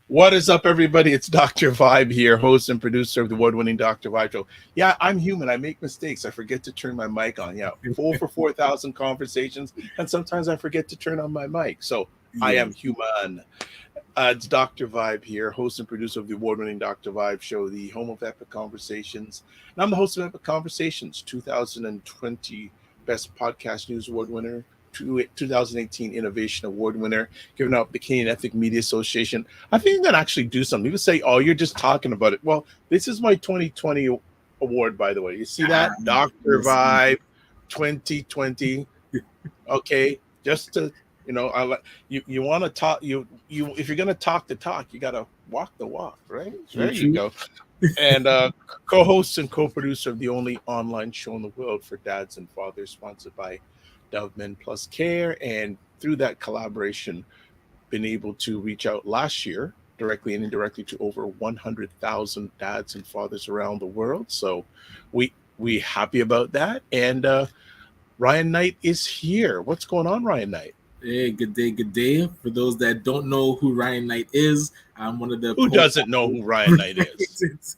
What is up, everybody? It's Dr. Vibe here, host and producer of the award-winning Dr. Vibe show. Yeah, I'm human. I make mistakes. I forget to turn my mic on. Yeah, 4,000 conversations, and sometimes I forget to turn on my mic. So I am human. It's Dr. Vibe here, host and producer of the award-winning Dr. Vibe show, the home of Epic Conversations. And I'm the host of Epic Conversations, 2020 Best Podcast News Award winner, 2018 Innovation Award winner, giving out the Canadian Ethic Media Association. I think I'm going to actually do something. People say, oh, you're just talking about it. Well, this is my 2020 award, by the way. You see that? Dr. Vibe 2020. Okay, just to, I like you want to talk, you if you're going to talk the talk, you got to walk the walk, right? There you go. And co-host and co-producer of the only online show in the world for dads and fathers, sponsored by Dove Men Plus Care, and through that collaboration, been able to reach out last year directly and indirectly to over 100,000 dads and fathers around the world. So we happy about that. And Ryan Knight is here. What's going on, Ryan Knight? Hey, good day, good day. For those that don't know who Ryan Knight is, I'm one of the... Who doesn't know who Ryan Knight is?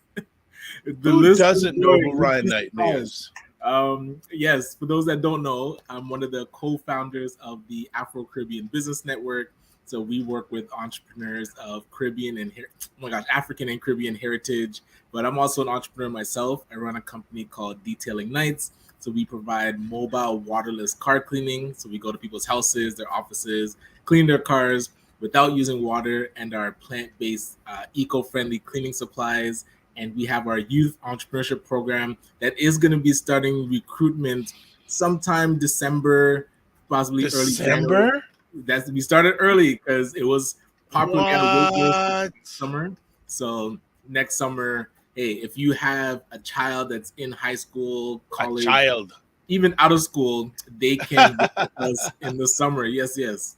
Who doesn't know who Ryan Knight is? Yes, for those that don't know, I'm one of the co-founders of the Afro-Caribbean Business Network. So we work with entrepreneurs of Caribbean and African and Caribbean heritage. But I'm also an entrepreneur myself. I run a company called Detailing Nights. So we provide mobile waterless car cleaning. So we go to people's houses, their offices, clean their cars without using water, and our plant-based, eco-friendly cleaning supplies. And we have our youth entrepreneurship program that is going to be starting recruitment sometime December, possibly early January. We started early because it was popular summer. So next summer, hey, if you have a child that's in high school, college, even out of school, they can work with us in the summer. Yes.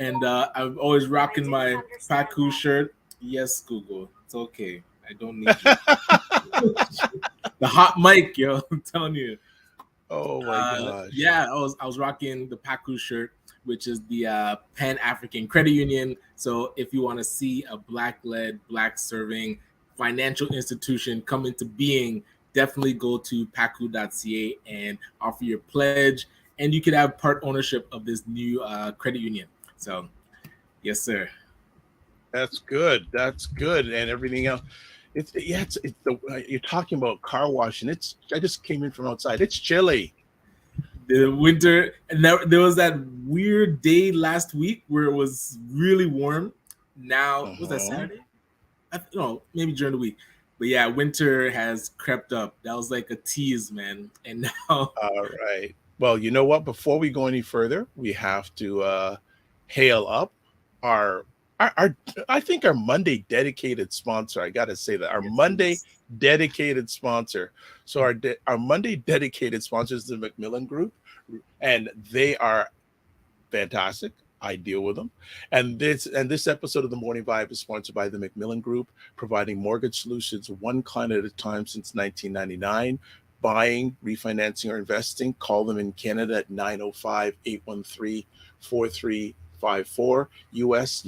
And I'm always rocking my Paku shirt. Yes, Google. It's okay. I don't need you. The hot mic, yo. I'm telling you. Oh my gosh. Yeah, I was rocking the Paku shirt, which is the Pan-African Credit Union. So if you want to see a Black-led, Black-serving financial institution come into being, definitely go to paku.ca and offer your pledge. And you could have part ownership of this new credit union. So, yes, sir. That's good. And everything else. You're talking about car washing. I just came in from outside. It's chilly. The winter, and there was that weird day last week where it was really warm. Now, was that Saturday? Maybe during the week. But yeah, winter has crept up. That was like a tease, man. And now... All right. Well, you know what? Before we go any further, we have to hail up our I think our Monday dedicated sponsor. I got to say that our Monday dedicated sponsor. So our Monday dedicated sponsor is the Macmillan Group, and they are fantastic. I deal with them. And this episode of the Morning Vibe is sponsored by the Macmillan Group, providing mortgage solutions one client at a time since 1999. Buying, refinancing, or investing, call them in Canada at 905-813-4354, US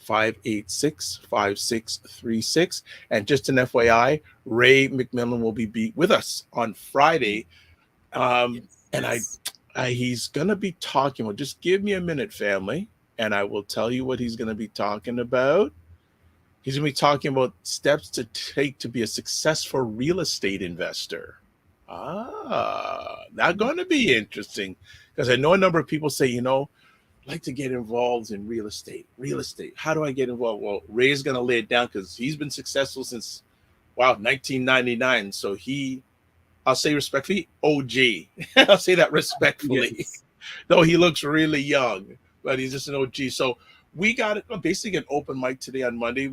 586-5636. And just an FYI, Ray McMillan will be with us on Friday. And he's going to be talking. Well, just give me a minute, family, and I will tell you what he's going to be talking about. He's going to be talking about steps to take to be a successful real estate investor. That's going to be interesting, because I know a number of people say, I'd like to get involved in real estate. How do I get involved? Well, Ray's going to lay it down, because he's been successful since, 1999. So I'll say respectfully, OG. I'll say that respectfully. Yes. Though he looks really young, but he's just an OG. So we got basically an open mic today on Monday.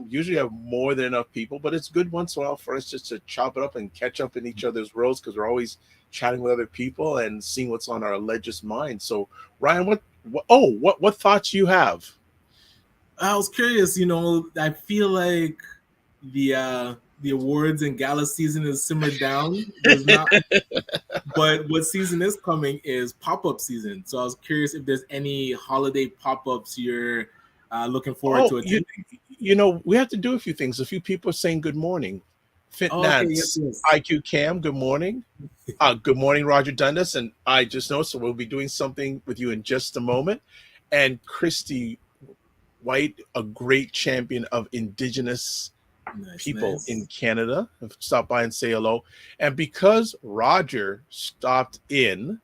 Usually have more than enough people, but it's good once in a while for us just to chop it up and catch up in each other's worlds, because we're always chatting with other people and seeing what's on our alleged mind. So Ryan, what thoughts you have? I was curious, I feel like the awards and gala season is simmered down. But what season is coming is pop-up season. So I was curious if there's any holiday pop-ups you're looking forward to attending. We have to do a few things. A few people are saying good morning. Fitness, yes. IQ Cam, good morning. Good morning, Roger Dundas. And I just know, so we'll be doing something with you in just a moment. And Christy White, a great champion of Indigenous people in Canada, have stopped by and say hello. And because Roger stopped in,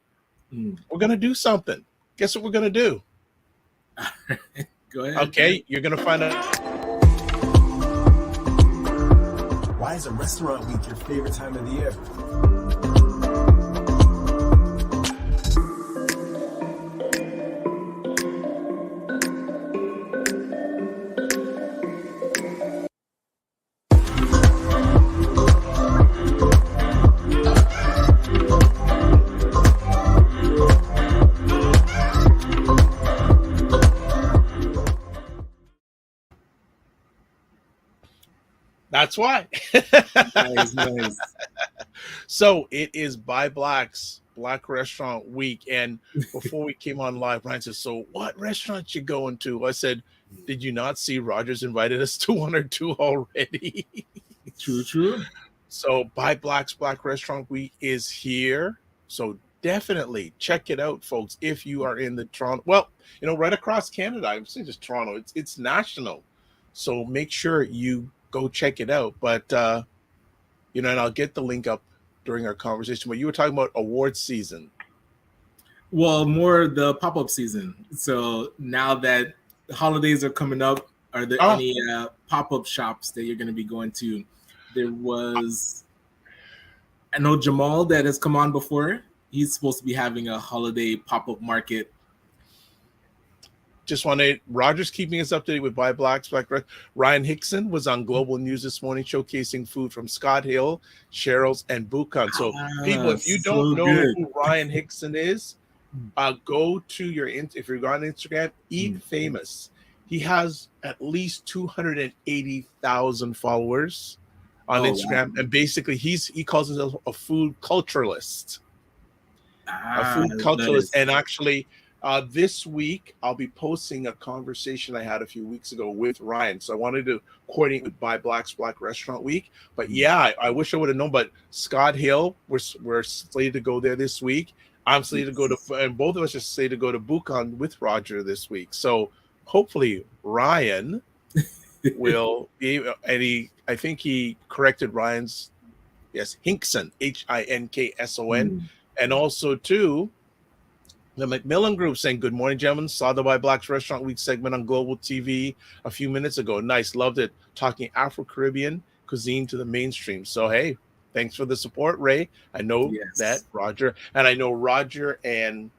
we're going to do something. Guess what we're going to do? Go ahead. Okay, you're going to find out. Why is a restaurant week your favorite time of the year? That's why. Nice. So it is By Black's Black Restaurant Week. And before we came on live, Ryan said, so what restaurant you going to? I said, did you not see Rogers invited us to one or two already? True. So By Black's Black Restaurant Week is here. So definitely check it out, folks, if you are in the Toronto. Well, right across Canada. I'm saying just Toronto. It's national. So make sure you go check it out. But, and I'll get the link up during our conversation. But you were talking about awards season. Well, more the pop-up season. So now that holidays are coming up, are there any pop-up shops that you're going to be going to? There was, I know Jamal that has come on before. He's supposed to be having a holiday pop-up market. Just wanted Roger's keeping us up to date with By Black's Black. Ryan Hickson was on Global News this morning showcasing food from Scott Hill, Cheryl's, and Buchan. So people, if you don't know who Ryan Hickson is, go to if you're on Instagram, Eat Famous. He has at least 280,000 followers on Instagram. Wow. And basically he calls himself a food culturalist. And actually this week, I'll be posting a conversation I had a few weeks ago with Ryan. So I wanted to coordinate with By Black's Black Restaurant Week. But yeah, I wish I would have known. But Scott Hill, we're slated to go there this week. I'm slated to go to, and both of us are slated to go to Buchan with Roger this week. So hopefully Ryan will be, and I think he corrected Ryan's, Hinkson, Hinkson. And also too, the McMillan Group saying, good morning, gentlemen. Saw the By Black's Restaurant Week segment on Global TV a few minutes ago. Nice. Loved it. Talking Afro-Caribbean cuisine to the mainstream. So, hey, thanks for the support, Ray. I know that Roger, and I know Roger and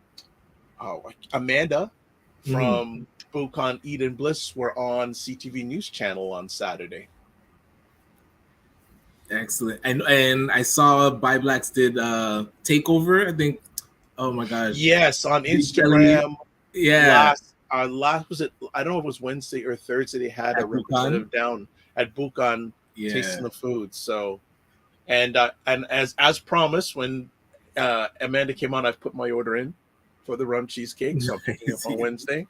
Amanda from Buchan Eden Bliss were on CTV News Channel on Saturday. Excellent. And I saw By Blacks did Takeover, I think. Oh my gosh! Yes, on Instagram. Yeah. Last was it? I don't know if it was Wednesday or Thursday. They had a representative down at Buchan tasting the food. So, and as promised, when Amanda came on, I've put my order in for the rum cheesecake. So I'm picking up on Wednesday.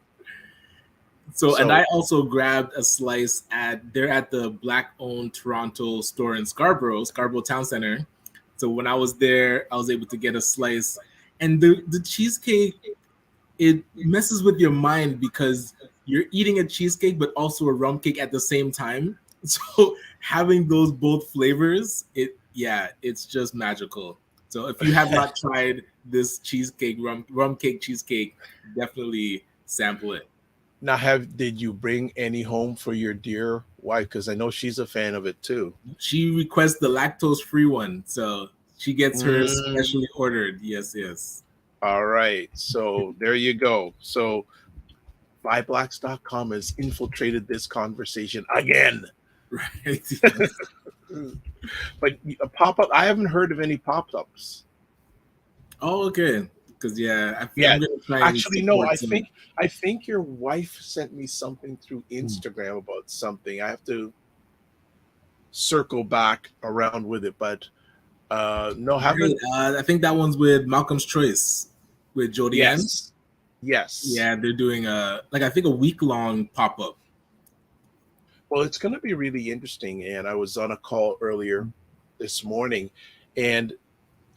So, and I also grabbed a slice they're at the Black-owned Toronto store in Scarborough Town Center. So when I was there, I was able to get a slice. And the cheesecake, it messes with your mind because you're eating a cheesecake, but also a rum cake at the same time. So having those both flavors, it's just magical. So if you have not tried this cheesecake, rum cake cheesecake, definitely sample it. Now, did you bring any home for your dear wife? Because I know she's a fan of it too. She requests the lactose-free one, so she gets hers specially ordered. Yes, yes. All right, so there you go. So BuyBlacks.com has infiltrated this conversation again. Right. But a pop-up, I haven't heard of any pop-ups. Oh, okay. Because I'm gonna try actually, no. I think your wife sent me something through Instagram about something. I have to circle back around with it, but no, haven't. I think that one's with Malcolm's Choice with Jodie Ann. Yes. Yeah, they're doing I think a week-long pop-up. Well, it's going to be really interesting. And I was on a call earlier this morning, and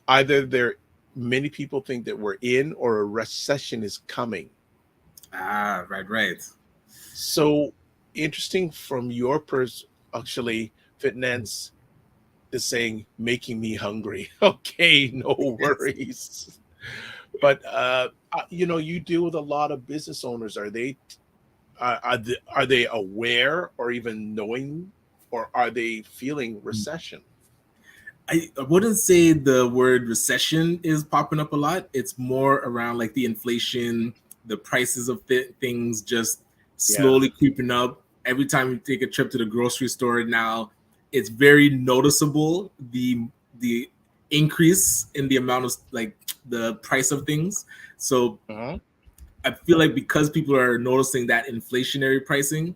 either many people think that we're in or a recession is coming. Right. So interesting from your actually, Fitness is saying, making me hungry. Okay, no worries. But, you deal with a lot of business owners. Are they aware or even knowing, or are they feeling recession? I wouldn't say the word recession is popping up a lot. It's more around like the inflation, the prices of things just slowly creeping up. Every time you take a trip to the grocery store now, it's very noticeable the increase in the amount of like the price of things. So I feel like because people are noticing that inflationary pricing,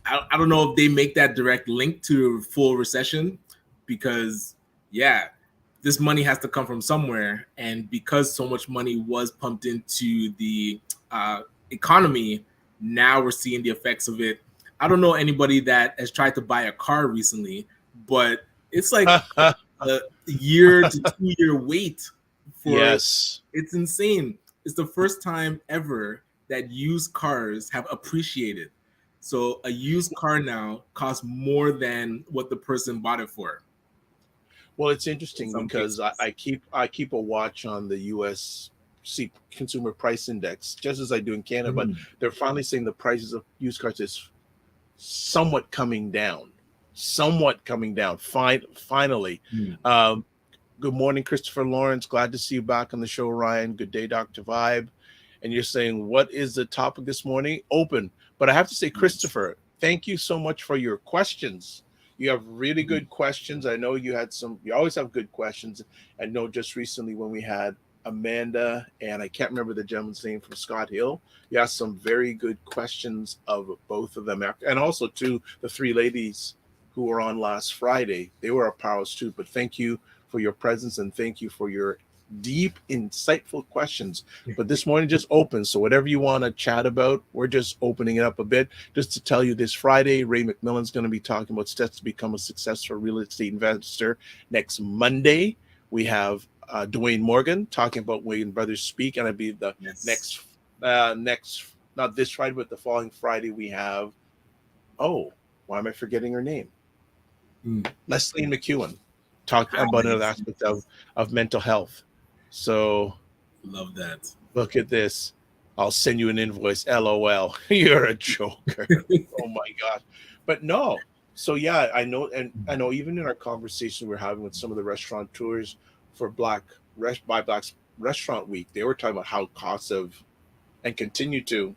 I don't know if they make that direct link to full recession, because this money has to come from somewhere, and because so much money was pumped into the economy, now we're seeing the effects of it. I don't know anybody that has tried to buy a car recently, but it's like a year to 2 year wait for it's insane. It's the first time ever that used cars have appreciated. So a used car now costs more than what the person bought it for. Well, it's interesting because I keep a watch on the U.S. Consumer Price Index, just as I do in Canada. But they're finally saying the prices of used cars is somewhat coming down. Finally. Good morning, Christopher Lawrence. Glad to see you back on the show, Ryan. Good day, Dr. Vibe. And you're saying, what is the topic this morning? Open. But I have to say, Christopher, thank you so much for your questions. You have really good questions. I know you always have good questions. I know just recently when we had Amanda, and I can't remember the gentleman's name, from Scott Hill, you asked some very good questions of both of them. And also to the three ladies who were on last Friday. They were our powers too. But thank you for your presence, and thank you for your deep, insightful questions. But this morning just open, so whatever you want to chat about, we're just opening it up a bit. Just to tell you, this Friday, Ray McMillan's going to be talking about steps to become a successful real estate investor. Next Monday, we have Dwayne Morgan talking about Wayne Brothers Speak, and I'll be the next not this Friday, but the following Friday we have why am I forgetting her name? Leslie McEwen talking about another aspect of mental health. So love that. Look at this. I'll send you an invoice. LOL. You're a joker. Oh my God. But no. So yeah, I know even in our conversation we're having with some of the restaurateurs for Buy Blacks Restaurant Week, they were talking about how costs and continue to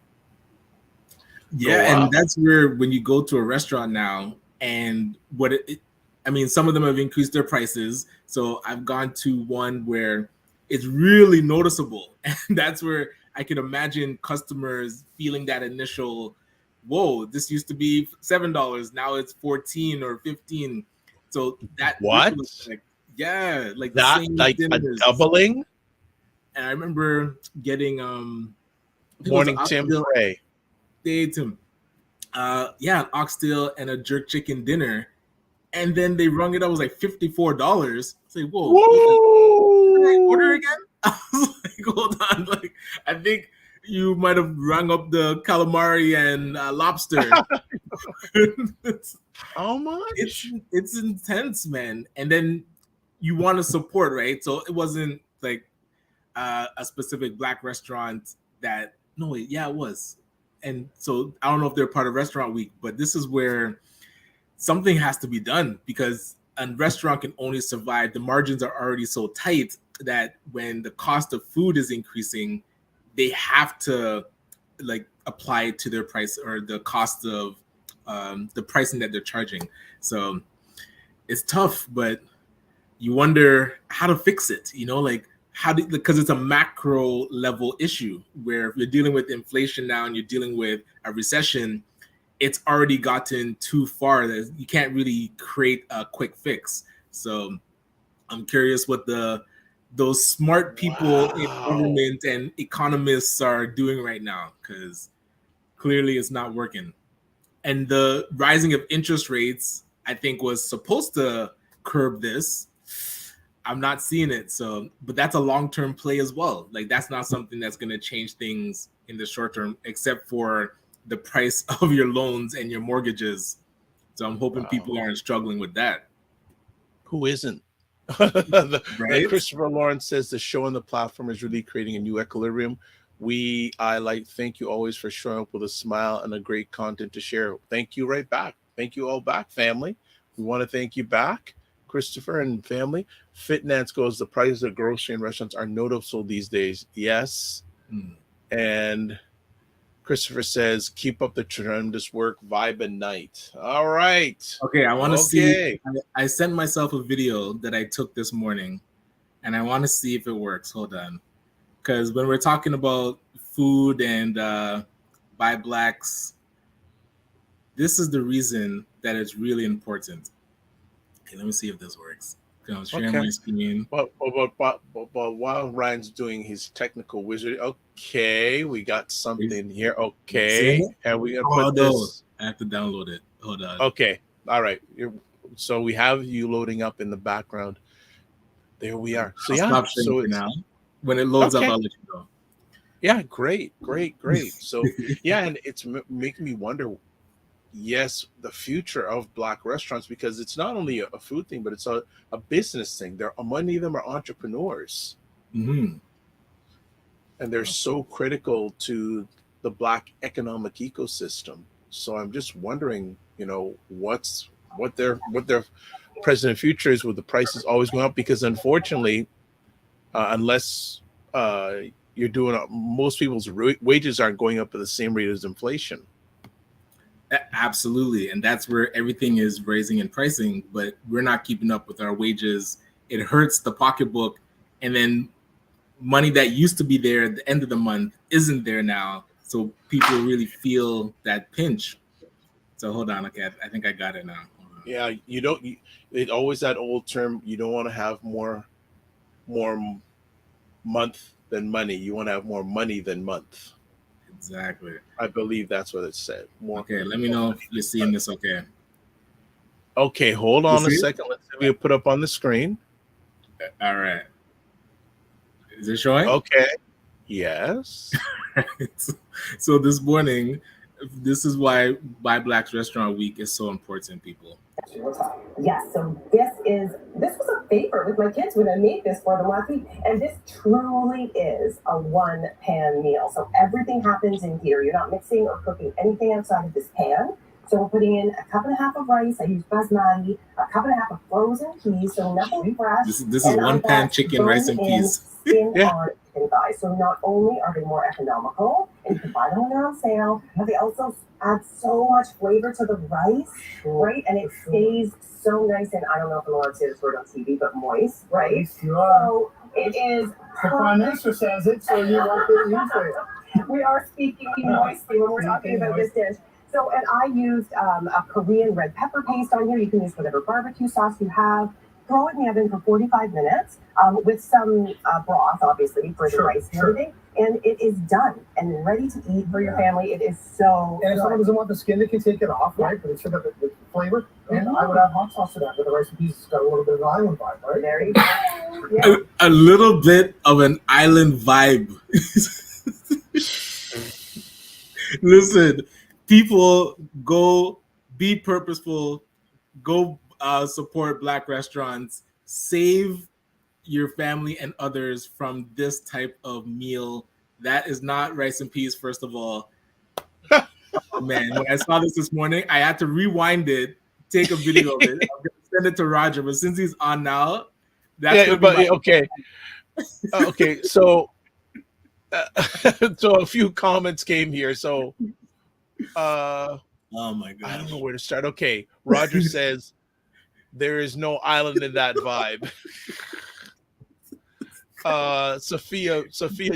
and that's where when you go to a restaurant now, and some of them have increased their prices. So I've gone to one where it's really noticeable. And that's where I can imagine customers feeling that initial, whoa, this used to be $7. Now it's 14 or 15. So that what? Like that, like a doubling. And I remember getting Morning, Tim Frey. They ate him. Yeah, an oxtail and a jerk chicken dinner, and then they rung it up. It was like $54. It's like, whoa, what did I order again? I was like, hold on, like I think you might have rung up the calamari and lobster. How much? It's intense, man. And then you want to support, right? So it wasn't like a specific Black restaurant that. No, wait, yeah, it was. And so I don't know if they're part of Restaurant Week, but this is where something has to be done because a restaurant can only survive. The margins are already so tight that when the cost of food is increasing, they have to like apply it to their price or the cost of the pricing that they're charging. So it's tough, but you wonder how to fix it. You know, like because it's a macro level issue where if you're dealing with inflation now and you're dealing with a recession, it's already gotten too far that you can't really create a quick fix. So I'm curious what those smart people in government and economists are doing right now, because clearly it's not working. And the rising of interest rates, I think, was supposed to curb this. I'm not seeing it. So, but that's a long-term play as well. Like that's not something that's going to change things in the short term, except for the price of your loans and your mortgages. So I'm hoping people aren't struggling with that. Who isn't? Right? Christopher Lawrence says the show on the platform is really creating a new equilibrium. Thank you always for showing up with a smile and a great content to share. Thank you right back. Thank you all back, family. We want to thank you back, Christopher and family. Fitnance goes, the prices of grocery and restaurants are noticeable these days. Yes. And Christopher says, keep up the tremendous work, Vibe and Night. All right. Okay, I want to see. I sent myself a video that I took this morning, and I want to see if it works. Hold on. Because when we're talking about food and buy blacks, this is the reason that it's really important. Okay, let me see if this works. I'm sharing my screen. But while Ryan's doing his technical wizard, okay, we got something here. Okay, and we gonna put this. I have to download it. Hold on. Okay, all right. So we have you loading up in the background. There we are. So I'll stop sharing now. When it loads up, I'll let you know. Yeah, great. So yeah, and it's making me wonder. Yes, the future of Black restaurants, because it's not only a food thing, but it's a business thing. Many of them are entrepreneurs, and they're so critical to the Black economic ecosystem. So I'm just wondering, what their present and future is with the prices always going up, because unfortunately, unless you're doing most people's wages aren't going up at the same rate as inflation. Absolutely. And that's where everything is raising in pricing, but we're not keeping up with our wages. It hurts the pocketbook. And then money that used to be there at the end of the month isn't there now. So people really feel that pinch. So hold on. Okay. I think I got it now. Yeah. It's always that old term. You don't want to have more month than money. You want to have more money than month. Exactly. I believe that's what it said. Okay, let me know if you're seeing this okay. Okay, hold on a second. Let's see if we put up on the screen. All right. Is it showing? Okay. Yes. So this morning, this is why Buy Blacks Restaurant Week is so important, people. Yes, so this was a favorite with my kids when I made this for them last week, and this truly is a one-pan meal. So everything happens in here. You're not mixing or cooking anything outside of this pan. So we're putting in a cup and a half of rice. I use basmati, a cup and a half of frozen peas, so nothing fresh. This is one-pan chicken, rice, and peas. Skin on chicken thighs. So not only are they more economical, and you can buy them when they're on sale, but they also add so much flavor to the rice, right? And it stays so nice and, I don't know if I'm allowed to say this word on TV, but moist, right? So it is. The Prime Minister says it, so you won't get used to it. We are speaking moistly when we're talking about this dish. So, and I used a Korean red pepper paste on here. You can use whatever barbecue sauce you have. Throw it in the oven for 45 minutes with some broth, obviously, for the rice and everything. and it is done and ready to eat for your family. It is so And if good. someone doesn't want the skin, they can take it off, right? But it's still got the flavor. And I would add hot sauce to that with the rice and peas. It's got a little bit of an island vibe, right? There you go. Yeah. A little bit of an island vibe. Listen, people, go be purposeful. Go support Black restaurants. Save your family and others from this type of meal. That is not rice and peas, first of all. Oh, man, when I saw this morning, I had to rewind it, take a video of it. I'm going to send it to Roger, but since he's on now, that's okay. Okay, so so a few comments came here. So oh my god, I don't know where to start. Okay, Roger says there is no island in that vibe. Sophia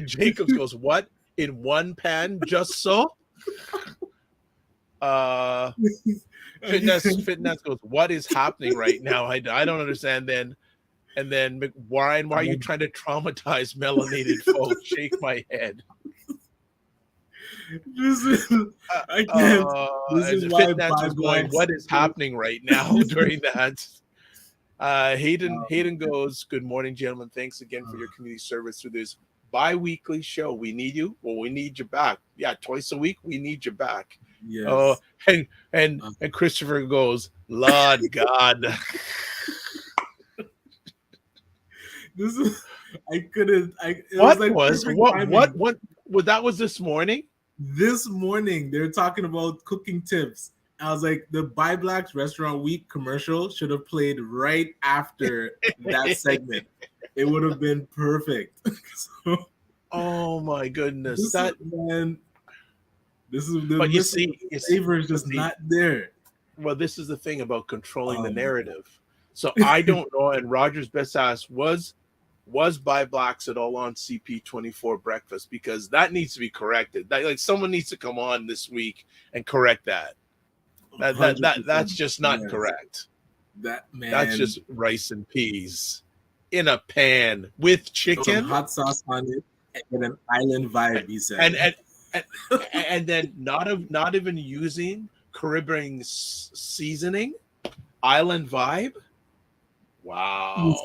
Jacobs goes, what? In one pan, just so? Fitness goes, what is happening right now? I don't understand. And then Ryan, why are you trying to traumatize melanated folks? Shake my head. I can't. This is why Fitness was going, what is happening right now during that? Hayden goes, good morning, gentlemen. Thanks again for your community service through this bi-weekly show. We need you. Well, we need you back. Yeah, twice a week. We need you back. Yes. And Christopher goes, Lord God. This is What that was this morning? This morning they're talking about cooking tips. I was like, the Buy Blacks Restaurant Week commercial should have played right after that segment. It would have been perfect. So, oh my goodness. This is the flavor is just not there. Well, this is the thing about controlling the narrative. So I don't know. And Roger's best ask was Buy Blacks at all on CP24 breakfast, because that needs to be corrected. Like someone needs to come on this week and correct that. That's just not correct. That's just rice and peas in a pan with chicken, hot sauce on it, and an island vibe. He said, and then not even using Caribbean seasoning, island vibe. Wow.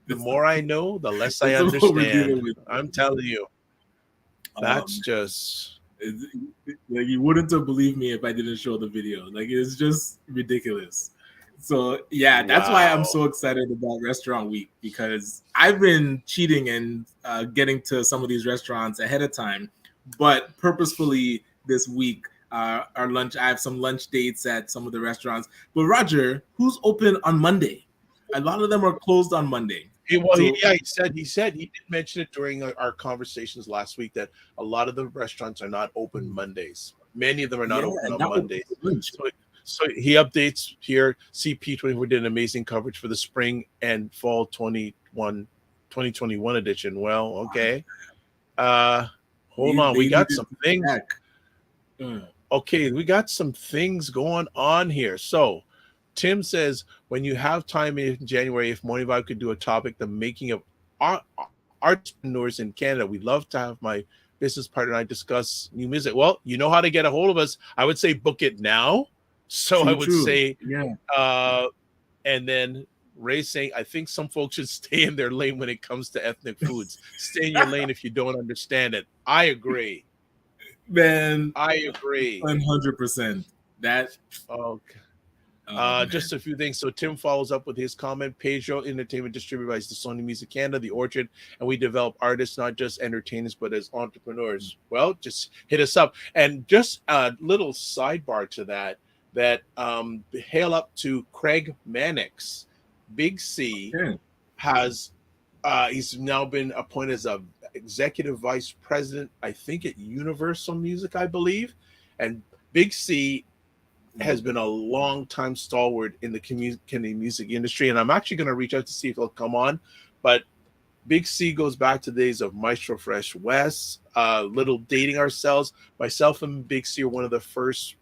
The more I know, the less I understand. I'm telling you, that's just. Like, you wouldn't have believed me if I didn't show the video. Like, it's just ridiculous. So yeah, that's why I'm so excited about Restaurant Week, because I've been cheating and getting to some of these restaurants ahead of time, but purposefully this week, I have some lunch dates at some of the restaurants. But Roger, who's open on Monday? A lot of them are closed on Monday. He did mention it during our conversations last week that a lot of the restaurants are not open Mondays. Many of them are not open on Mondays. So he updates here. CP24 did an amazing coverage for the spring and fall 2021 edition. Well, okay. Hold on. We got some things. Okay, we got some things going on here. So Tim says, when you have time in January, if Morning Vibe could do a topic, the making of entrepreneurs in Canada, we'd love to have my business partner and I discuss new music. Well, you know how to get a hold of us. I would say book it now. So I would say, and then Ray's saying, I think some folks should stay in their lane when it comes to ethnic foods. Stay in your lane if you don't understand it. I agree. Man, I agree. 100%. That. Okay. Just a few things. So Tim follows up with his comment. Peugeot Entertainment distributed by the Sony Music Canada, The Orchard, and we develop artists, not just entertainers, but as entrepreneurs. Well, just hit us up. And just a little sidebar to that hail up to Craig Mannix. Big C has he's now been appointed as a executive vice president, I think at Universal Music, I believe. And Big C has been a long time stalwart in the Canadian music industry, and I'm actually going to reach out to see if he'll come on. But Big C goes back to the days of Maestro Fresh West, Little Dating Ourselves. Myself and Big C are one of the first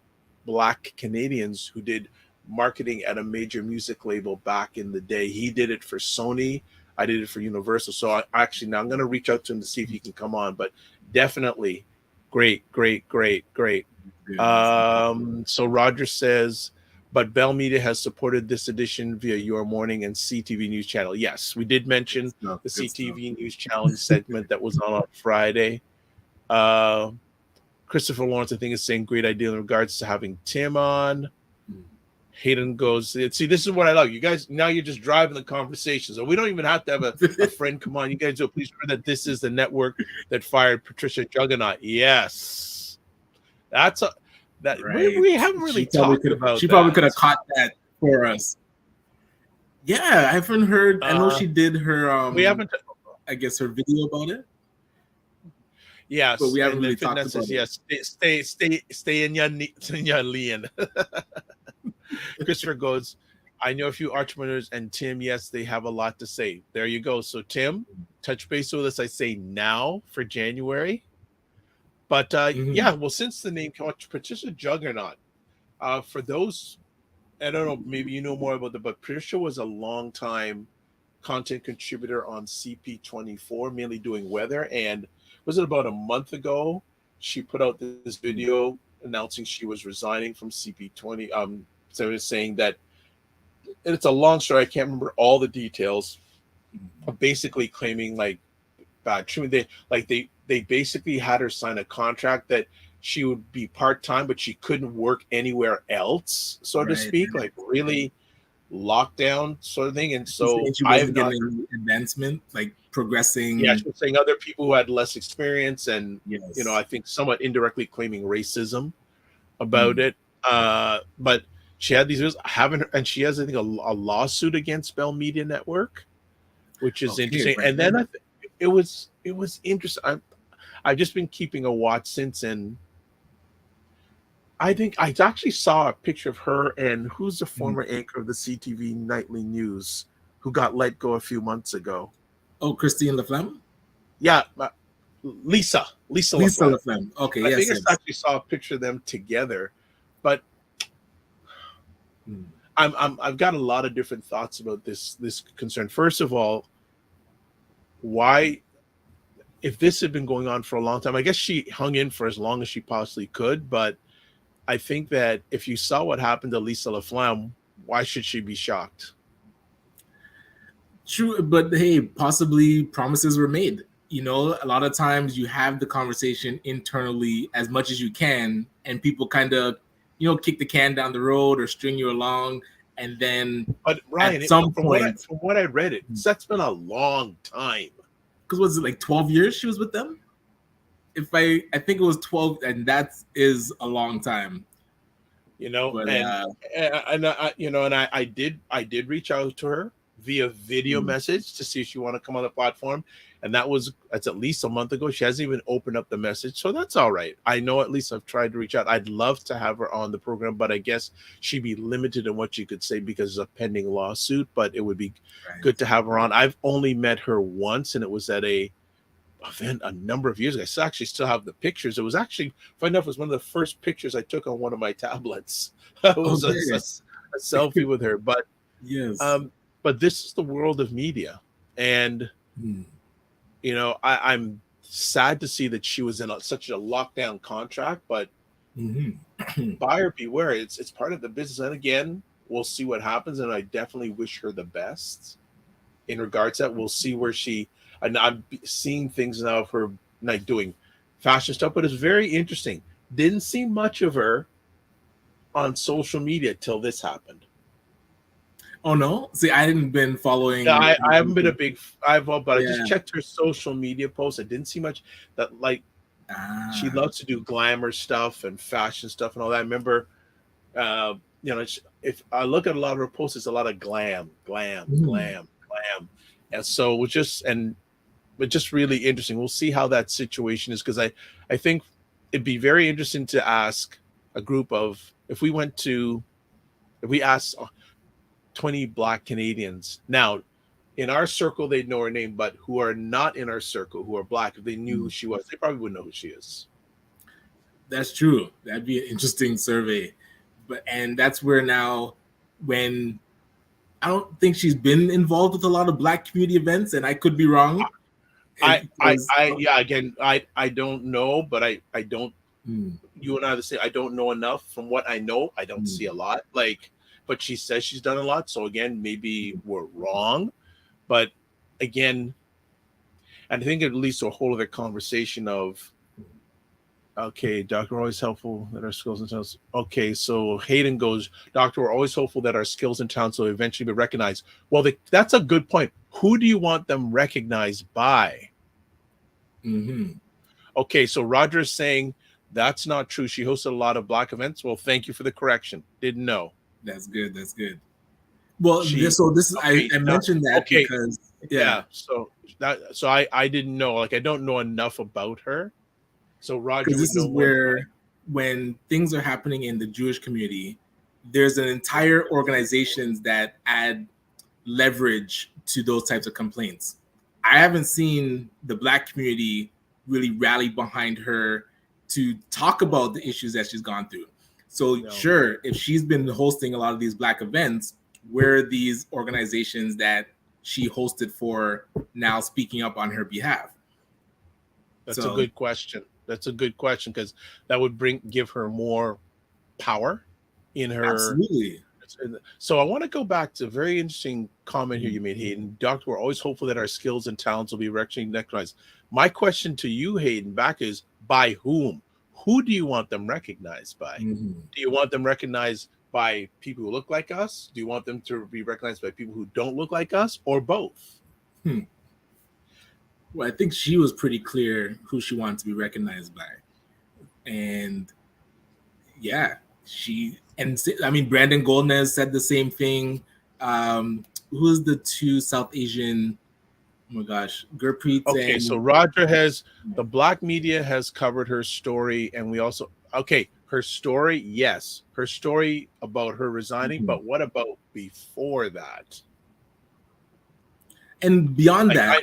Black Canadians who did marketing at a major music label back in the day. He did it for Sony. I did it for Universal. So I actually now I'm going to reach out to him to see if he can come on. But definitely, great. So Roger says, but Bell Media has supported this edition via Your Morning and CTV News Channel. Yes, we did mention the CTV News Channel segment that was on Friday. Christopher Lawrence, I think, is saying great idea in regards to having Tim on. Hayden goes, see, this is what I love. You guys, now you're just driving the conversation. So we don't even have to have a friend come on. You guys do please remember that this is the network that fired Patricia Juggernaut. Yes. That's a that Right. we haven't really talked about. She probably could have caught that for us. Yeah, I haven't heard. I know she did her. We haven't. I guess her video about it. Yes, but we haven't really talked about it. Yes, stay in your lane. Christopher goes, I know a few entrepreneurs, and Tim, yes, they have a lot to say. There you go. So Tim, touch base with us. I say now for January. But yeah, well, since the name came out, Patricia Juggernaut, for those, I don't know, maybe you know more about it, but Patricia was a long time content contributor on CP24, mainly doing weather. And was it about a month ago? She put out this video announcing she was resigning from CP20. So it was saying that, and it's a long story. I can't remember all the details. Basically claiming like bad treatment. They basically had her sign a contract that she would be part-time, but she couldn't work anywhere else, so to speak, like really lockdown sort of thing. And so I've getting advancement, like progressing. Yeah, she was saying other people who had less experience, and you know, I think somewhat indirectly claiming racism about it. But she had these and she has, I think, a lawsuit against Bell Media Network, which is interesting. And then it was interesting. I've just been keeping a watch since, and I think I actually saw a picture of her and who's the former anchor of the CTV Nightly News who got let go a few months ago. Oh, Christine LaFlamme? Yeah, Lisa LaFlamme. Okay, I think I actually saw a picture of them together, but I've got a lot of different thoughts about this concern. First of all, why? If this had been going on for a long time, I guess she hung in for as long as she possibly could. But I think that if you saw what happened to Lisa LaFlamme, why should she be shocked? True, but hey, possibly promises were made. You know, a lot of times you have the conversation internally as much as you can, and people kind of, you know, kick the can down the road or string you along. And then but Ryan, at some point, from what I read, that's been a long time. Because was it like 12 years she was with them? I think it was 12, and that is a long time. You know, but, I did reach out to her via video message to see if she want to come on the platform, and that's at least a month ago. She hasn't even opened up the message, so that's all right. I know at least I've tried to reach out. I'd love to have her on the program, but I guess she'd be limited in what she could say because of a pending lawsuit. But it would be good to have her on. I've only met her once, and it was at a event a number of years ago. I actually still have the pictures. It was actually, funny enough, it was one of the first pictures I took on one of my tablets. It was a selfie with her. But but this is the world of media, and you know, I'm sad to see that she was in such a lockdown contract. But buyer beware. It's part of the business, and again, we'll see what happens. And I definitely wish her the best in regards to that. We'll see where she. And I'm seeing things now of her like doing fashion stuff, but it's very interesting. Didn't see much of her on social media till this happened. Oh no! See, I hadn't been following. No, I haven't been a big. I just checked her social media posts. I didn't see much that like. She loves to do glamour stuff and fashion stuff and all that. I remember, you know, if I look at a lot of her posts, it's a lot of glam, and so it was just really interesting. We'll see how that situation is, because I think it'd be very interesting to ask a group of, if we asked 20 Black Canadians. Now, in our circle, they'd know her name, but who are not in our circle, who are Black, if they knew who she was, they probably wouldn't know who she is. That's true. That'd be an interesting survey. And that's where now, when I don't think she's been involved with a lot of Black community events, and I could be wrong. Again, I don't know, but I don't. Hmm. You and I are the same. I don't know enough. From what I know, I don't see a lot. Like, but she says she's done a lot. So again, maybe we're wrong. But again, and I think it leads to a whole other conversation of, okay, doctor, we're always helpful that our skills and talents. Okay, so Hayden goes, doctor, we're always hopeful that our skills and talents will eventually be recognized. Well, that's a good point. Who do you want them recognized by? Mm-hmm. Okay, so Roger's saying that's not true. She hosted a lot of Black events. Well, thank you for the correction. Didn't know. That's good. That's good. Well, Okay, I mentioned that okay, because So I didn't know. Like, I don't know enough about her. So Roger, this is where when things are happening in the Jewish community, there's an entire organizations that add leverage to those types of complaints. I haven't seen the Black community really rally behind her to talk about the issues that she's gone through. So sure, if she's been hosting a lot of these Black events, where are these organizations that she hosted for now speaking up on her behalf? That's a good question. That's a good question, because that would give her more power in her. Absolutely. So I want to go back to a very interesting comment here you made, Hayden. Doctor, we're always hopeful that our skills and talents will be recognized. My question to you, Hayden, back is, by whom? Who do you want them recognized by? Mm-hmm. Do you want them recognized by people who look like us? Do you want them to be recognized by people who don't look like us, or both? Well, I think she was pretty clear who she wanted to be recognized by. And yeah, Brandon Goldness said the same thing. Who's the two South Asian? Oh my gosh, Gurpreet. Okay, so Roger the Black media has covered her story, and we also, her story, yes, her story about her resigning, but what about before that? And beyond that,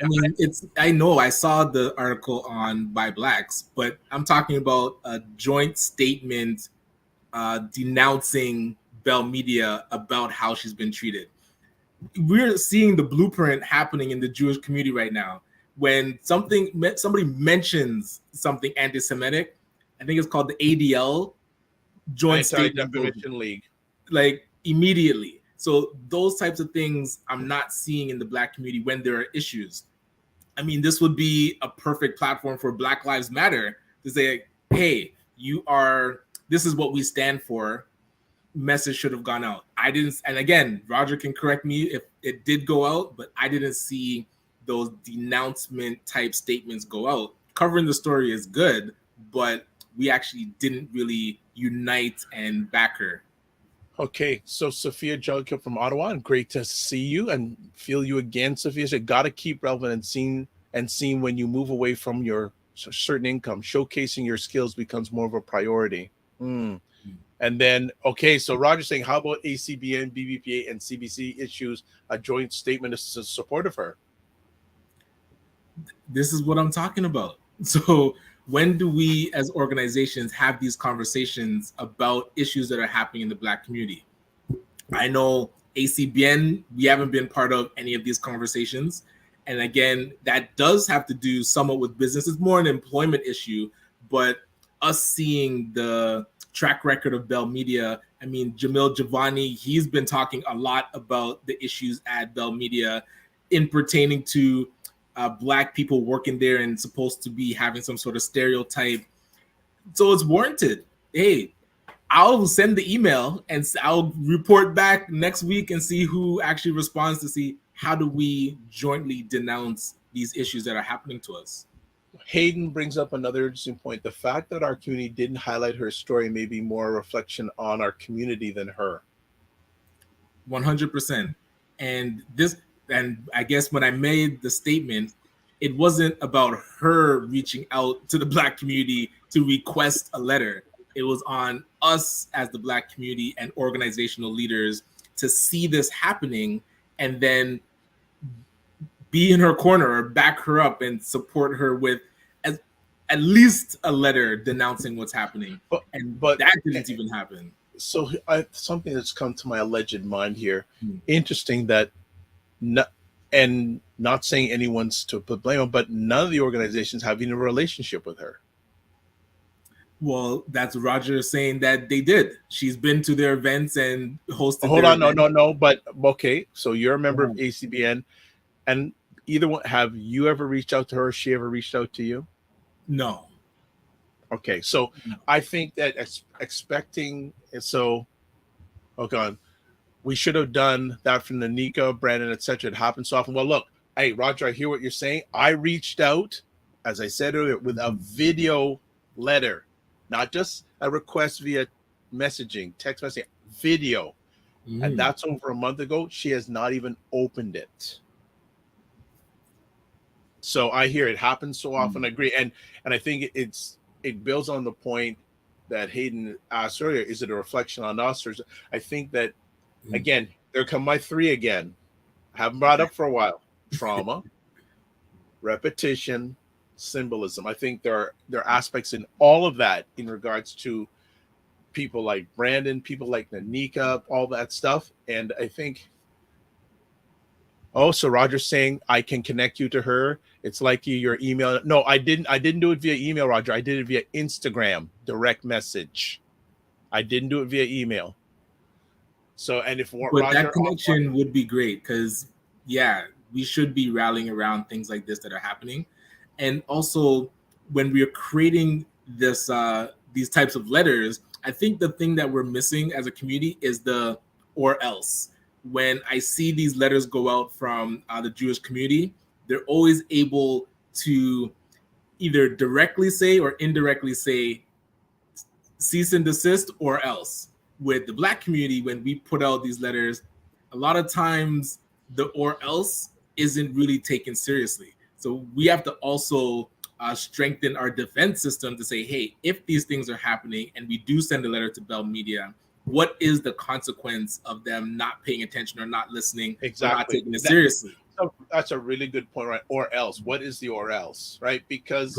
I know I saw the article on By Blacks, but I'm talking about a joint statement denouncing Bell Media about how she's been treated. We're seeing the blueprint happening in the Jewish community right now. When somebody mentions something anti-Semitic, I think it's called the ADL, Joint Anti-Defamation League. Like, immediately. So those types of things I'm not seeing in the Black community when there are issues. I mean, this would be a perfect platform for Black Lives Matter to say, hey, this is what we stand for. Message should have gone out. And again, Roger can correct me if it did go out, but I didn't see those denouncement type statements go out. Covering the story is good, but we actually didn't really unite and back her. Okay, so Sophia Juggill from Ottawa, and great to see you and feel you again, Sophia. So got to keep relevant and seen when you move away from your certain income. Showcasing your skills becomes more of a priority. And then, so Roger's saying, how about ACBN, BBPA, and CBC issues a joint statement in support of her? This is what I'm talking about. So when do we as organizations have these conversations about issues that are happening in the Black community? I know ACBN, we haven't been part of any of these conversations. And again, that does have to do somewhat with business. It's more an employment issue, but us seeing the track record of Bell Media, Jamil Javani, he's been talking a lot about the issues at Bell Media in pertaining to Black people working there and supposed to be having some sort of stereotype. So it's warranted. Hey, I'll send the email and I'll report back next week and see who actually responds to see how do we jointly denounce these issues that are happening to us. Hayden brings up another interesting point. The fact that our community didn't highlight her story may be more a reflection on our community than her. 100%. And I guess when I made the statement, it wasn't about her reaching out to the Black community to request a letter. It was on us as the Black community and organizational leaders to see this happening and then be in her corner or back her up and support her with at least a letter denouncing what's happening. But that didn't even happen. So something that's come to my alleged mind here. Hmm. Interesting that, not, and not saying anyone's to put blame on, but none of the organizations having a relationship with her. Well, that's Roger saying that they did. She's been to their events and hosted. Hold their on, events. no. But okay, so you're a member of ACBN, and either one, have you ever reached out to her? Or she ever reached out to you? No. Okay, so I think that expecting so, okay, on. We should have done that from the Nika, Brandon, etc. It happens so often. Well, look, hey, Roger, I hear what you're saying. I reached out, as I said earlier, with a video letter, not just a request via messaging, text messaging, video. And that's over a month ago. She has not even opened it. So I hear it happens so often. I agree. And I think it builds on the point that Hayden asked earlier. Is it a reflection on us? Or I think that, again, there come my three again. I haven't brought up for a while. Trauma, repetition, symbolism. I think there are aspects in all of that in regards to people like Brandon, people like Nanika, all that stuff. And I think, so Roger's saying I can connect you to her. It's like your email. No, I didn't do it via email, Roger. I did it via Instagram, direct message. I didn't do it via email. So, and if but Roger, that connection would be great, because we should be rallying around things like this that are happening. And also, when we are creating this these types of letters, I think the thing that we're missing as a community is the or else. When I see these letters go out from the Jewish community, they're always able to either directly say or indirectly say cease and desist or else. With the Black community, when we put out these letters, a lot of times the or else isn't really taken seriously. So we have to also strengthen our defense system to say, hey, if these things are happening and we do send a letter to Bell Media, what is the consequence of them not paying attention or not listening, exactly, or not taking it seriously? That's a really good point, right? Or else. What is the or else, right? Because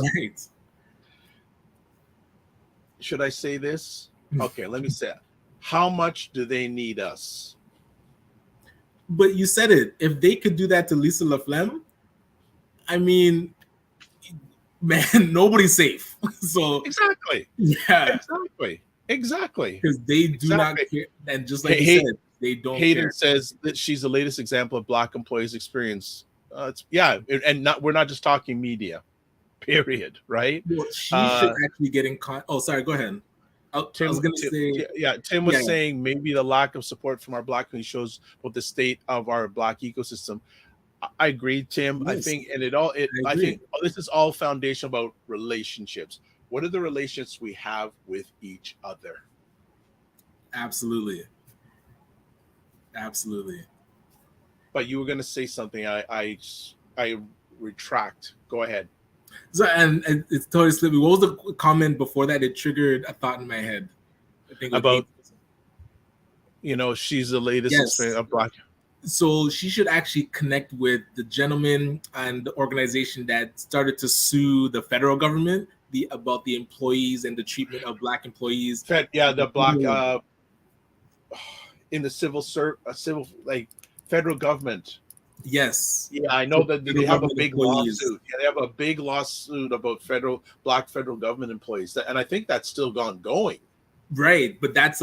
should I say this? Okay, let me say it. How much do they need us? But you said it. If they could do that to Lisa LaFlemme, I mean, man, nobody's safe. So exactly, exactly, because they do not care, and just like you said, they don't. Hayden care. says that she's the latest example of Black employees' experience. And we're not just talking media, period, right? Well, she should actually get in Oh, sorry, go ahead. Tim was saying maybe the lack of support from our Black community shows what the state of our Black ecosystem. I agree, Tim. Yes. I think, and I think this is all foundational about relationships. What are the relationships we have with each other? Absolutely. But you were going to say something. I retract. Go ahead. So, and it's totally slipped. What was the comment before that? It triggered a thought in my head. I think about, she's the latest of Black. So she should actually connect with the gentleman and the organization that started to sue the federal government about the employees and the treatment of Black employees. The Black in the civil federal government. Yes. Yeah, I know that they have a big lawsuit. Yeah, they have a big lawsuit about Black federal government employees, and I think that's still going. Right, but that's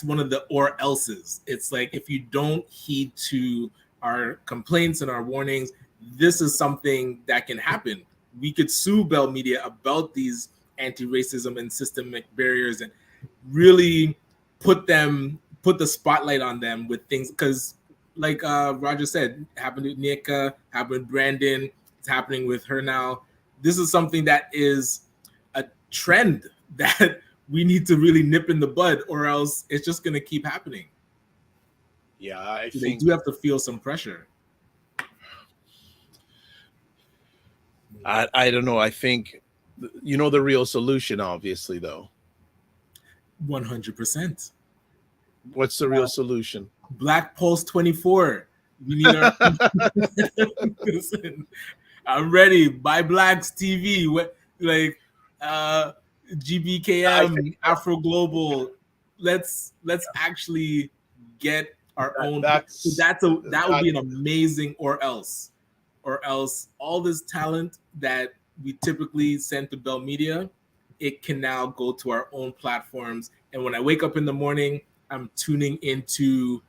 one of the or else's. It's like, if you don't heed to our complaints and our warnings, this is something that can happen. We could sue Bell Media about these anti-racism and systemic barriers and really put the spotlight on them with things, because like Roger said, happened with Nika, happened with Brandon, it's happening with her now. This is something that is a trend that we need to really nip in the bud, or else it's just going to keep happening. Yeah, I think they do have to feel some pressure. I don't know. I think, the real solution, obviously, though. 100%. What's the real solution? Black Pulse 24. We need our. Listen, I'm ready. Buy Blacks TV. GBKM, Afro Global. let's actually get our own. that would be an amazing or else all this talent that we typically send to Bell Media, it can now go to our own platforms. And when I wake up in the morning, I'm tuning into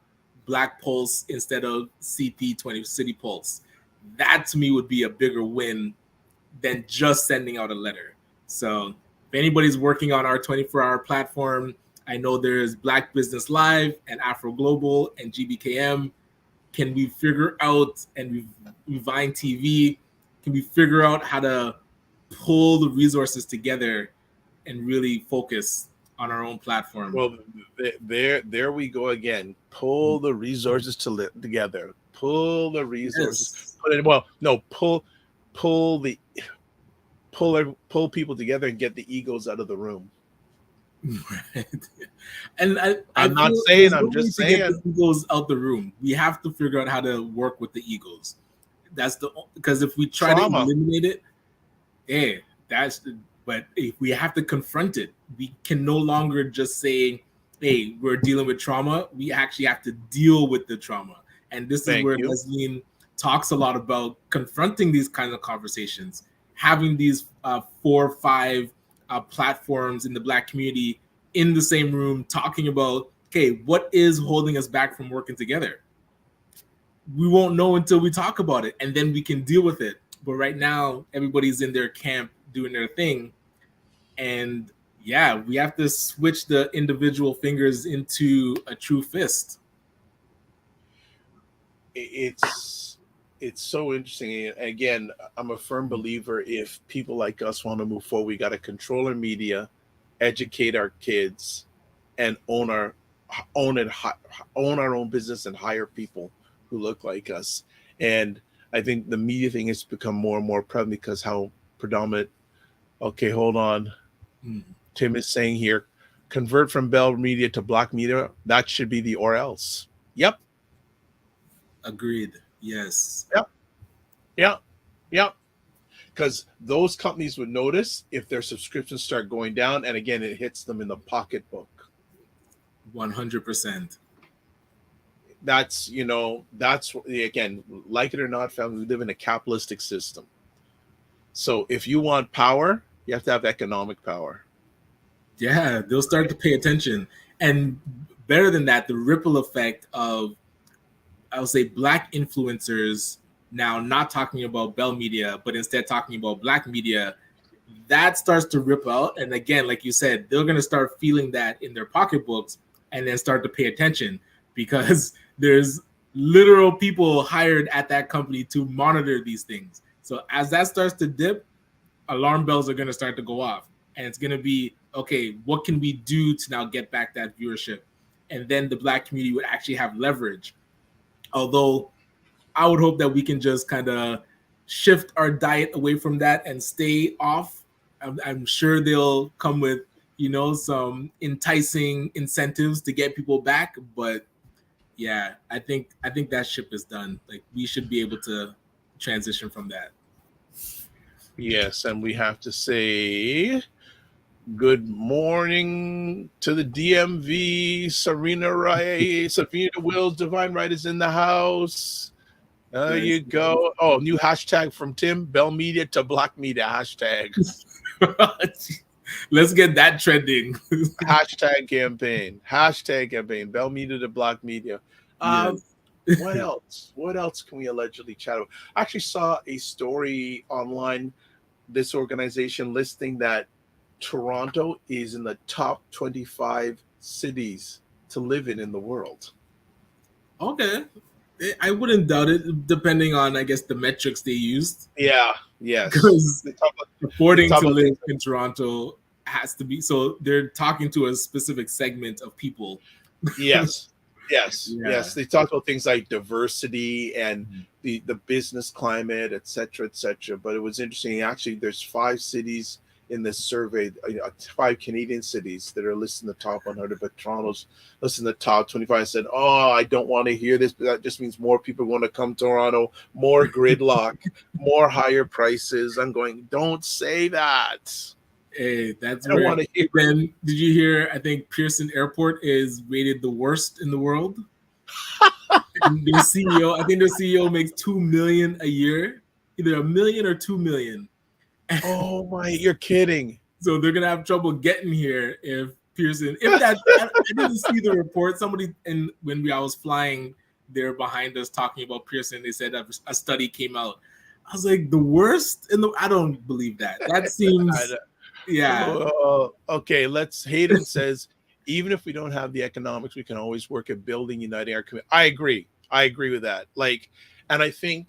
Black Pulse instead of CP20 City Pulse. That to me would be a bigger win than just sending out a letter. So if anybody's working on our 24-hour platform, I know there's Black Business Live and Afro Global and GBKM. Can we figure out, and Vine TV, can we figure out how to pull the resources together and really focus on our own platform? Well, there we go again. Pull the resources together. Pull the resources. Yes. Pull people together and get the egos out of the room. Right. And I'm just saying. Get the egos out the room. We have to figure out how to work with the egos. Because if we try to eliminate it, but if we have to confront it, we can no longer just say, hey, we're dealing with trauma. We actually have to deal with the trauma. And this is where Leslie talks a lot about confronting these kinds of conversations, having these 4 or 5 platforms in the Black community in the same room talking about, okay, what is holding us back from working together? We won't know until we talk about it, and then we can deal with it. But right now, everybody's in their camp doing their thing. And yeah, we have to switch the individual fingers into a true fist. It's so interesting. Again, I'm a firm believer, if people like us want to move forward, we got to control our media, educate our kids, and own our own business and hire people who look like us. And I think the media thing has become more and more prevalent because how predominant. Okay, hold on. Tim is saying here, convert from Bell Media to Black Media. That should be the or else. Yep. Agreed. Yes. Yep. Because those companies would notice if their subscriptions start going down, and again, it hits them in the pocketbook. 100%. That's again, like it or not, family, we live in a capitalistic system. So if you want power, you have to have economic power. Yeah, they'll start to pay attention. And better than that, the ripple effect of, I would say, Black influencers now not talking about Bell Media, but instead talking about Black media, that starts to rip out. And again, like you said, they're going to start feeling that in their pocketbooks and then start to pay attention, because there's literal people hired at that company to monitor these things. So as that starts to dip, alarm bells are going to start to go off. And it's going to be, okay, what can we do to now get back that viewership? And then the Black community would actually have leverage. Although I would hope that we can just kind of shift our diet away from that and stay off. I'm sure they'll come with, some enticing incentives to get people back. But yeah, I think that ship is done. Like, we should be able to transition from that. Yes, and we have to say good morning to the DMV. Serena Wills, Divine Right is in the house. There you go. Oh, new hashtag from Tim, Bell Media to Black Media hashtag. Let's get that trending. Hashtag campaign, Bell Media to Black Media. What else? What else can we allegedly chat about? I actually saw a story online, this organization listing that Toronto is in the top 25 cities to live in the world. Okay. I wouldn't doubt it, depending on, I guess, the metrics they used. Yeah, yes. Because affording to live in Toronto has to be, so they're talking to a specific segment of people. Yes. Yes. They talked about things like diversity and the business climate, et cetera, et cetera. But it was interesting. Actually, there's 5 cities in this survey, 5 Canadian cities that are listed in the top 100, but Toronto's listed in the top 25. I said, I don't want to hear this, but that just means more people want to come to Toronto, more gridlock, more higher prices. I'm going, don't say that. Hey, that's I don't where. want to hear. Then did you hear? I think Pearson Airport is rated the worst in the world. And their CEO, I think their CEO makes $2 million a year, either $1 million or $2 million. Oh my, you're kidding. So they're gonna have trouble getting here if Pearson. If that, I didn't see the report. Somebody, and when I was flying, they're behind us talking about Pearson. They said a study came out. I was like, the worst in the. I don't believe that. That seems, yeah. Okay, Hayden says, even if we don't have the economics, we can always work at building, uniting our community. I agree with that. Like, and I think,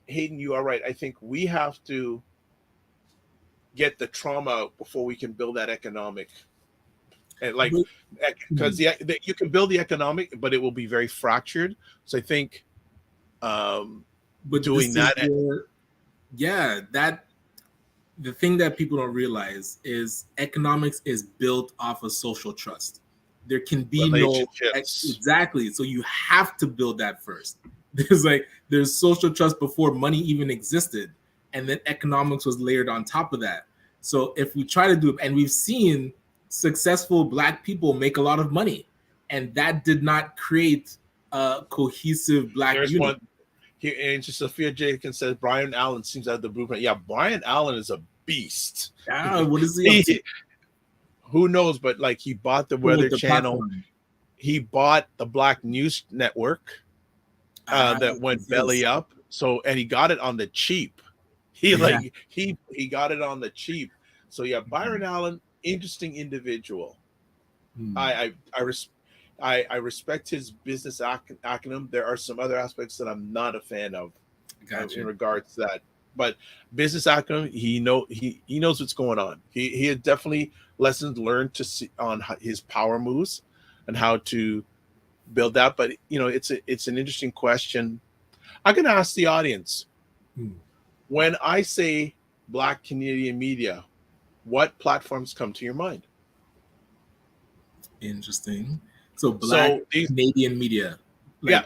Hayden, you are right. I think we have to get the trauma out before we can build that economic. And like, because you can build the economic, but it will be very fractured. So I think, but doing that, that the thing that people don't realize is economics is built off of social trust. There can be no exactly. So you have to build that first. There's social trust before money even existed, and then economics was layered on top of that. So if we try to do it, and we've seen successful Black people make a lot of money, and that did not create a cohesive Black unit. One here, and Sophia Jenkins says Brian Allen seems to have the blueprint. Yeah, Brian Allen is a beast. What is he? Who knows? But like, he bought the Weather Channel. Platform. He bought the Black News Network that went belly up. So, and he got it on the cheap. He got it on the cheap. So yeah, Byron Allen, interesting individual. I respect his business acumen. There are some other aspects that I'm not a fan of in regards to that. But business acumen, he knows what's going on. He had definitely lessons learned to see on his power moves and how to build that. But it's an interesting question. I'm going to ask the audience. When I say Black Canadian media, what platforms come to your mind? Interesting. So Black Canadian media.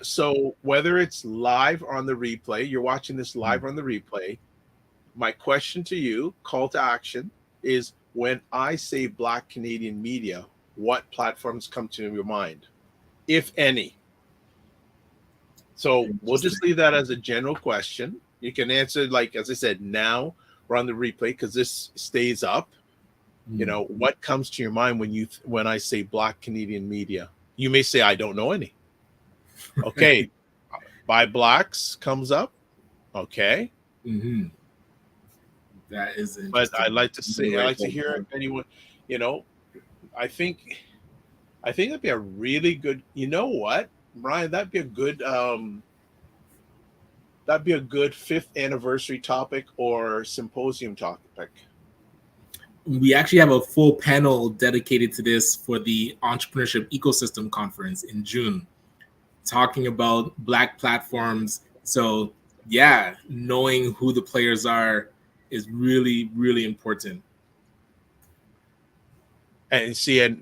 So whether it's live or on the replay, you're watching this live or on the replay, my question to you, call to action, is when I say Black Canadian media, what platforms come to your mind, if any? So we'll just leave that as a general question. You can answer, like, as I said, now we're on the replay because this stays up. What comes to your mind when I say Black Canadian media? You may say, I don't know any. Okay. By Blacks comes up. Okay. That is interesting. But I like to hear anyone, I think that'd be a really good, you know what, Brian, that'd be a good 5th anniversary topic or symposium topic. We actually have a full panel dedicated to this for the Entrepreneurship Ecosystem Conference in June, talking about Black platforms. So yeah, knowing who the players are is really, really important. And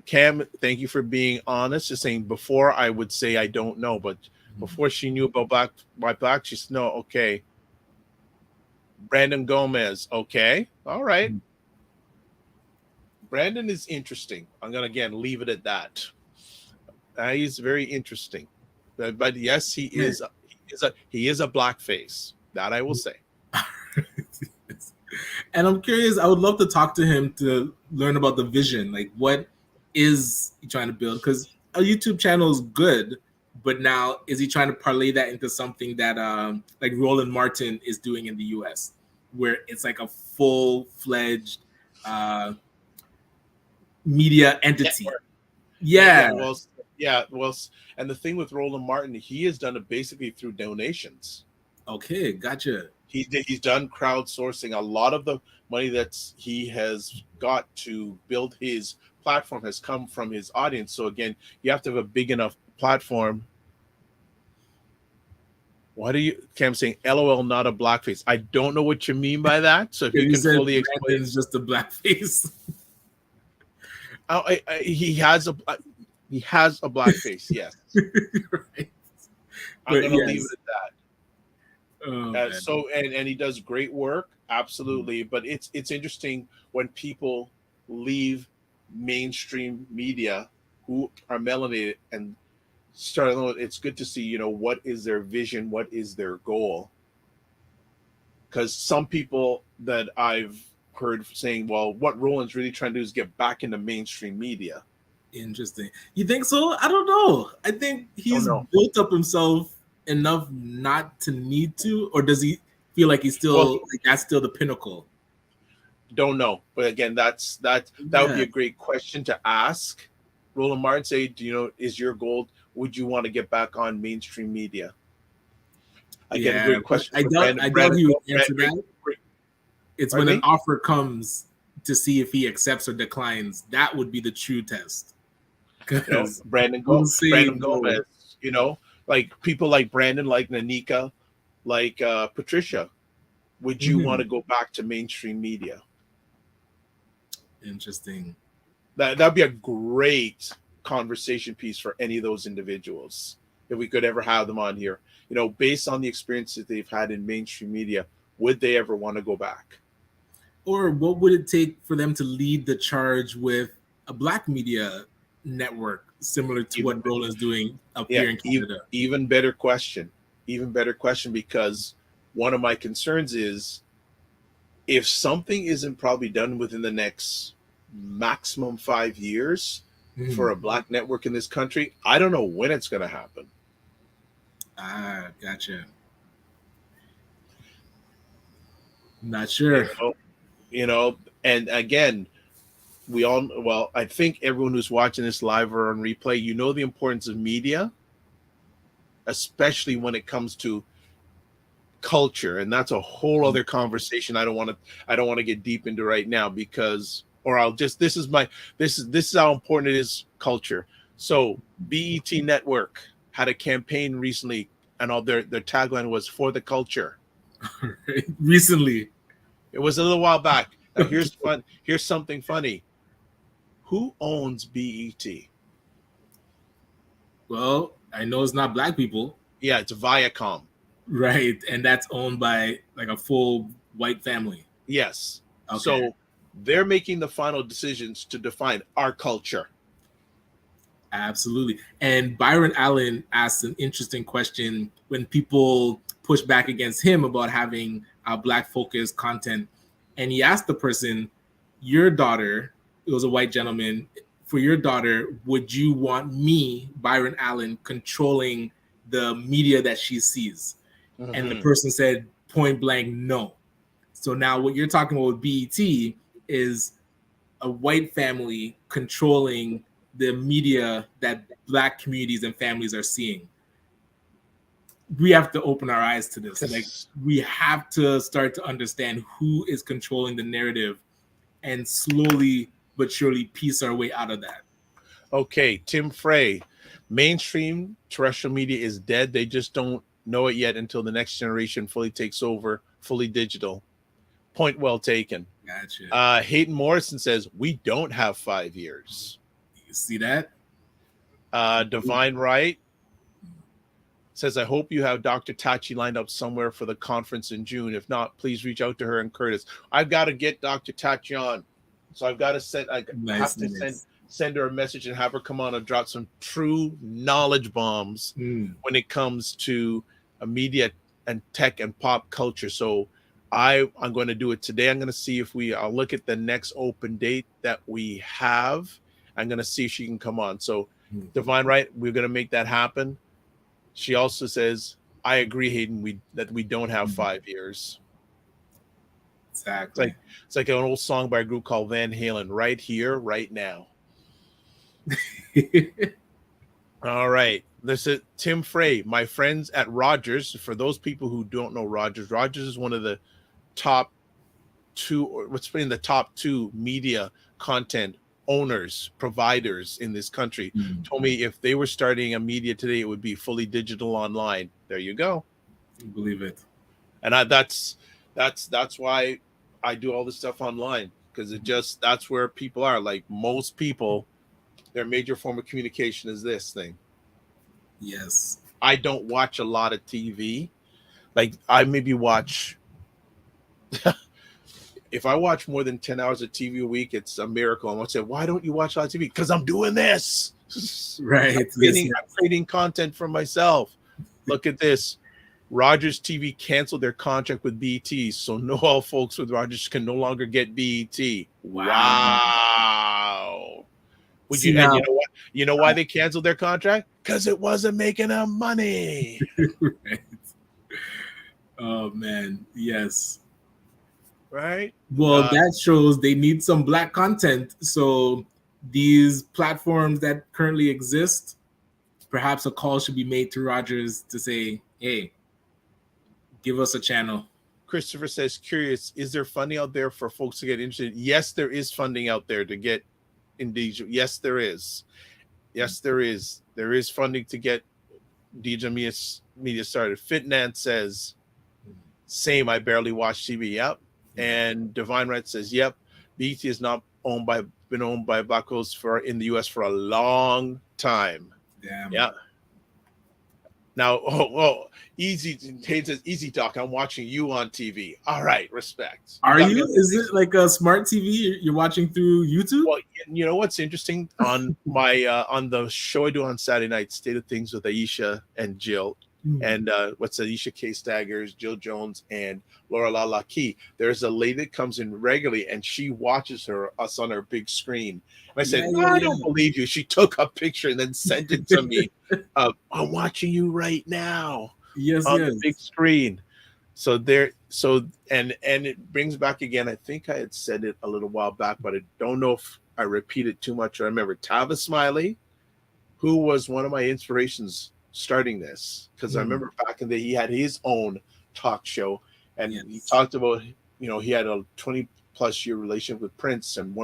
Cam, thank you for being honest. Just saying, before I would say I don't know, but before she knew about Black, she said, no, okay. Brandon Gomez, okay, all right. Brandon is interesting. I'm gonna again leave it at that. He's very interesting, but yes, he is a Black face. That I will say. And I'm curious. I would love to talk to him to learn about the vision. Like, what is he trying to build? Because a YouTube channel is good, but now is he trying to parlay that into something that like Roland Martin is doing in the US, where it's like a full-fledged media entity? Network. Yeah. Well, and the thing with Roland Martin, he has done it basically through donations. Okay, gotcha. He's done crowdsourcing. A lot of the money that he has got to build his platform has come from his audience. So again, you have to have a big enough platform. What are you, Cam, saying? LOL, not a blackface. I don't know what you mean by that. So if you can fully explain, it's just a blackface. He has a blackface. Yes. Right. I'm going to leave it at that. Oh, man. So and he does great work, absolutely. But it's interesting when people leave mainstream media who are melanated and start. It's good to see, what is their vision, what is their goal. Because some people that I've heard saying, well, what Roland's really trying to do is get back into mainstream media. Interesting. You think so? I don't know. I think he's built up himself enough not to need to, or does he feel like he's still that's still the pinnacle? Don't know, but again, that would be a great question to ask Roland Martin. Say, is your goal? Would you want to get back on mainstream media? Again, great question. I doubt he would answer that. It's when an offer comes to see if he accepts or declines. That would be the true test. Brandon Gomez, like people like Brandon, like Nanika, like Patricia. Would you want to go back to mainstream media? Interesting. That'd be a great conversation piece for any of those individuals if we could ever have them on here. Based on the experiences they've had in mainstream media, would they ever want to go back? Or what would it take for them to lead the charge with a Black media network similar to what Roland's doing up here in Canada? Even better question, because one of my concerns is if something isn't probably done within the next maximum 5 years for a Black network in this country, I don't know when it's going to happen. Ah, gotcha. Not sure. And again, I think everyone who's watching this live or on replay, the importance of media, especially when it comes to culture, and that's a whole other conversation I don't want to get deep into right now, because this is how important it is, culture. So BET Network had a campaign recently, and all their tagline was "For the Culture." Recently, it was a little while back. Now, here's something funny. Who owns BET? Well, I know it's not Black people. Yeah, it's Viacom. Right, and that's owned by like a full white family. Yes. Okay. So they're making the final decisions to define our culture. Absolutely. And Byron Allen asked an interesting question when people push back against him about having Black focused content. And he asked the person, your daughter, it was a white gentleman, for your daughter, would you want me, Byron Allen, controlling the media that she sees? Mm-hmm. And the person said point blank, no. So now what you're talking about with BET is a white family controlling the media that Black communities and families are seeing. We have to open our eyes to this. Like, we have to start to understand who is controlling the narrative and slowly but surely piece our way out of that. Okay, Tim Frey, mainstream terrestrial media is dead. They just don't know it yet until the next generation fully takes over, fully digital. Point well taken. Gotcha. Hayden Morrison says, we don't have 5 years. You see that? Divine Right says, I hope you have Dr. Tachi lined up somewhere for the conference in June. If not, please reach out to her and Curtis. I've got to get Dr. Tachi on. So I've got to send her a message and have her come on and drop some true knowledge bombs when it comes to media and tech and pop culture. So I'm going to do it today. I'm going to see if I'll look at the next open date that we have. I'm going to see if she can come on. So Divine Right, we're going to make that happen. She also says, I agree, Hayden, that we don't have 5 years. Exactly. It's like an old song by a group called Van Halen, right here, right now. All right. This is Tim Frey, my friends at Rogers. For those people who don't know Rogers is one of the top two, or what's been the top two media content owners, providers in this country. Told me if they were starting a media today, it would be fully digital online. There you go. I believe it. And that's why I do all this stuff online, because that's where people are. Like most people, their major form of communication is this thing. Yes. I don't watch a lot of TV. Like I maybe watch. If I watch more than 10 hours of TV a week, it's a miracle. I'm gonna say, why don't you watch a lot of TV? Because I'm doing this. Right. I'm creating content for myself. Look at this. Rogers TV canceled their contract with BT, so no all folks with Rogers can no longer get BT. Wow. Would you? And you know what? You know why they canceled their contract? Because it wasn't making them money. Right. Oh man, yes. Right. Well, that shows they need some Black content. So these platforms that currently exist, perhaps a call should be made to Rogers to say, "Hey, give us a channel." Christopher says, "Curious, is there funding out there for folks to get interested?" Yes, there is funding out there to get Indeed. Yes, there is. Yes, there is. There is funding to get DJ Media started. Fitnant says, "Same. I barely watch TV." Yep. And Divine Right says, "Yep, BT is not been owned by Black Holes in the US for a long time." Damn. Yeah. Now, easy talk. I'm watching you on TV. All right, respect. Are you? Is it like a smart TV? You're watching through YouTube? Well, you know what's interesting on my on the show I do on Saturday night, State of Things with Aisha and Jill. And what's Aisha K. Staggers, Jill Jones, and Laura Lala Key. There's a lady that comes in regularly, and she watches us on her big screen. And I said, I don't believe you. She took a picture and then sent it to me. I'm watching you right now. Yes, on the big screen. So and it brings back again. I think I had said it a little while back, but I don't know if I repeated too much. I remember Tavis Smiley, who was one of my inspirations starting this, because I remember back in the day he had his own talk show, and he talked about, he had a 20 plus year relationship with Prince, and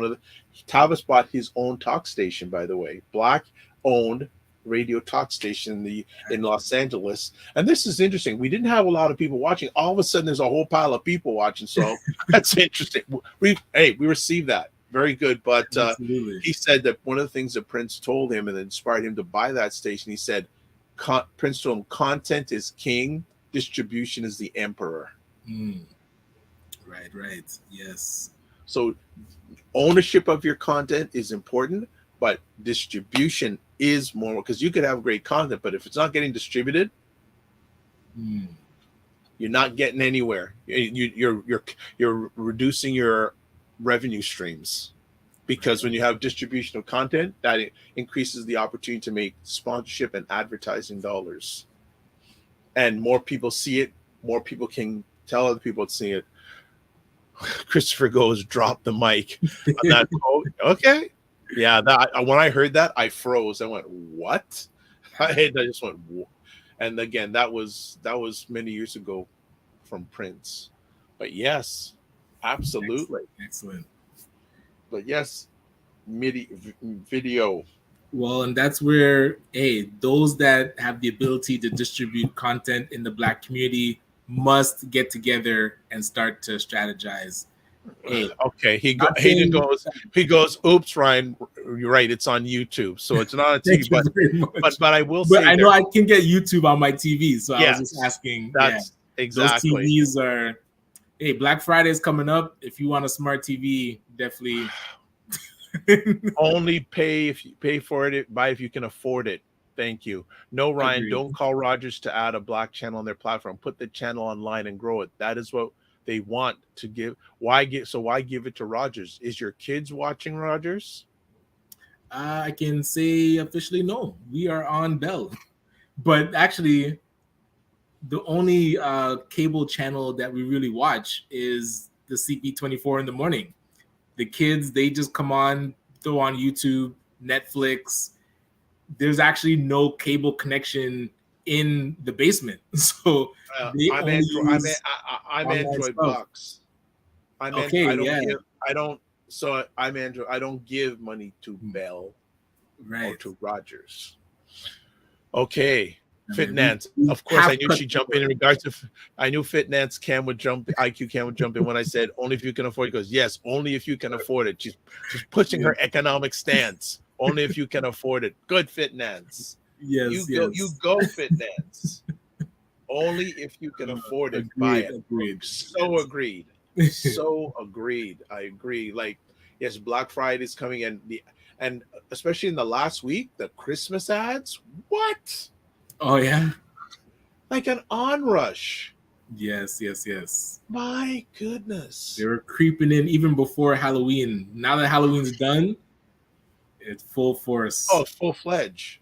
Tavis bought his own talk station, by the way, Black owned radio talk station in Los Angeles. And this is interesting. We didn't have a lot of people watching. All of a sudden there's a whole pile of people watching. So that's interesting. We received that. Very good. But he said that one of the things that Prince told him and inspired him to buy that station, he said, Prince told him, content is king, distribution is the emperor. Right. Yes. So ownership of your content is important, but distribution is more, because you could have great content, but if it's not getting distributed, you're not getting anywhere. You're reducing your revenue streams. Because when you have distribution of content, that increases the opportunity to make sponsorship and advertising dollars. And more people see it, more people can tell other people to see it. Christopher goes, drop the mic. On that quote. Okay. Yeah, when I heard that, I froze. I went, what? I just went, what? And again, that was many years ago from Prince. But yes, absolutely. Excellent. But yes, video. Well, and that's where, those that have the ability to distribute content in the Black community must get together and start to strategize. Okay, he goes, oops, Ryan, you're right, it's on YouTube, so it's not on TV. but I will say, I know I can get YouTube on my TV, so I was just asking. That's exactly. Those TVs are. Hey, Black Friday is coming up. If you want a smart TV, definitely. Only pay if you pay for it. Buy if you can afford it. Thank you. No, Ryan, Agreed. Don't call Rogers to add a Black channel on their platform. Put the channel online and grow it. That is what they want to give. Why give it to Rogers? Is your kids watching Rogers? I can say officially no. We are on Bell, but actually, the only cable channel that we really watch is the CP24 in the morning. The kids, they just come on, throw on YouTube, Netflix. There's actually no cable connection in the basement, so I'm Android Bucks. I don't give money to Bell or to Rogers. Okay. Fitnance. Of course, I knew she'd jump in regards to. I knew Fitnance IQ Cam would jump in when I said only if you can afford it. He goes, yes, only if you can afford it. She's pushing her economic stance. Only if you can afford it. Good, Fitnance. Yes, you go Fitnance. Only if you can afford it, buy it. Agreed. So agreed. So agreed. I agree. Like, yes, Black Friday is coming, and especially in the last week, the Christmas ads. What? Oh yeah. Like an onrush. Yes. My goodness. They were creeping in even before Halloween. Now that Halloween's done, it's full force. Oh, full fledged.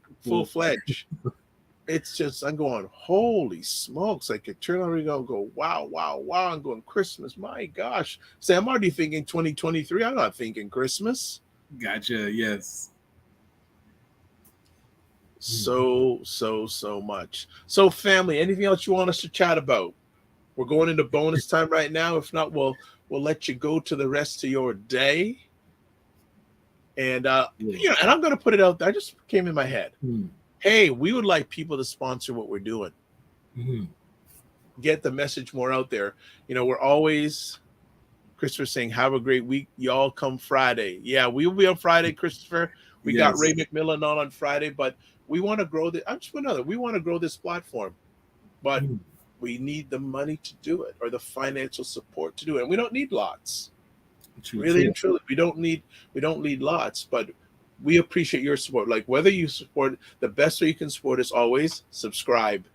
It's just, I'm going, holy smokes. I could turn on and go, wow. I'm going, Christmas. My gosh. Say, I'm already thinking 2023. I'm not thinking Christmas. Gotcha. Yes. So much. So, family, anything else you want us to chat about? We're going into bonus time right now. If not, we'll let you go to the rest of your day. And and I'm going to put it out there. I just came in my head. Hey, we would like people to sponsor what we're doing. Get the message more out there. We're always, Christopher saying, have a great week. Y'all come Friday. Yeah, we will be on Friday, Christopher. We got Ray McMillan on Friday, but we want to grow we want to grow this platform, but we need the money to do it, or the financial support to do it. And we don't need lots. Really and truly, we don't need lots, but we appreciate your support. Like, whether you support, the best way you can support is always subscribe.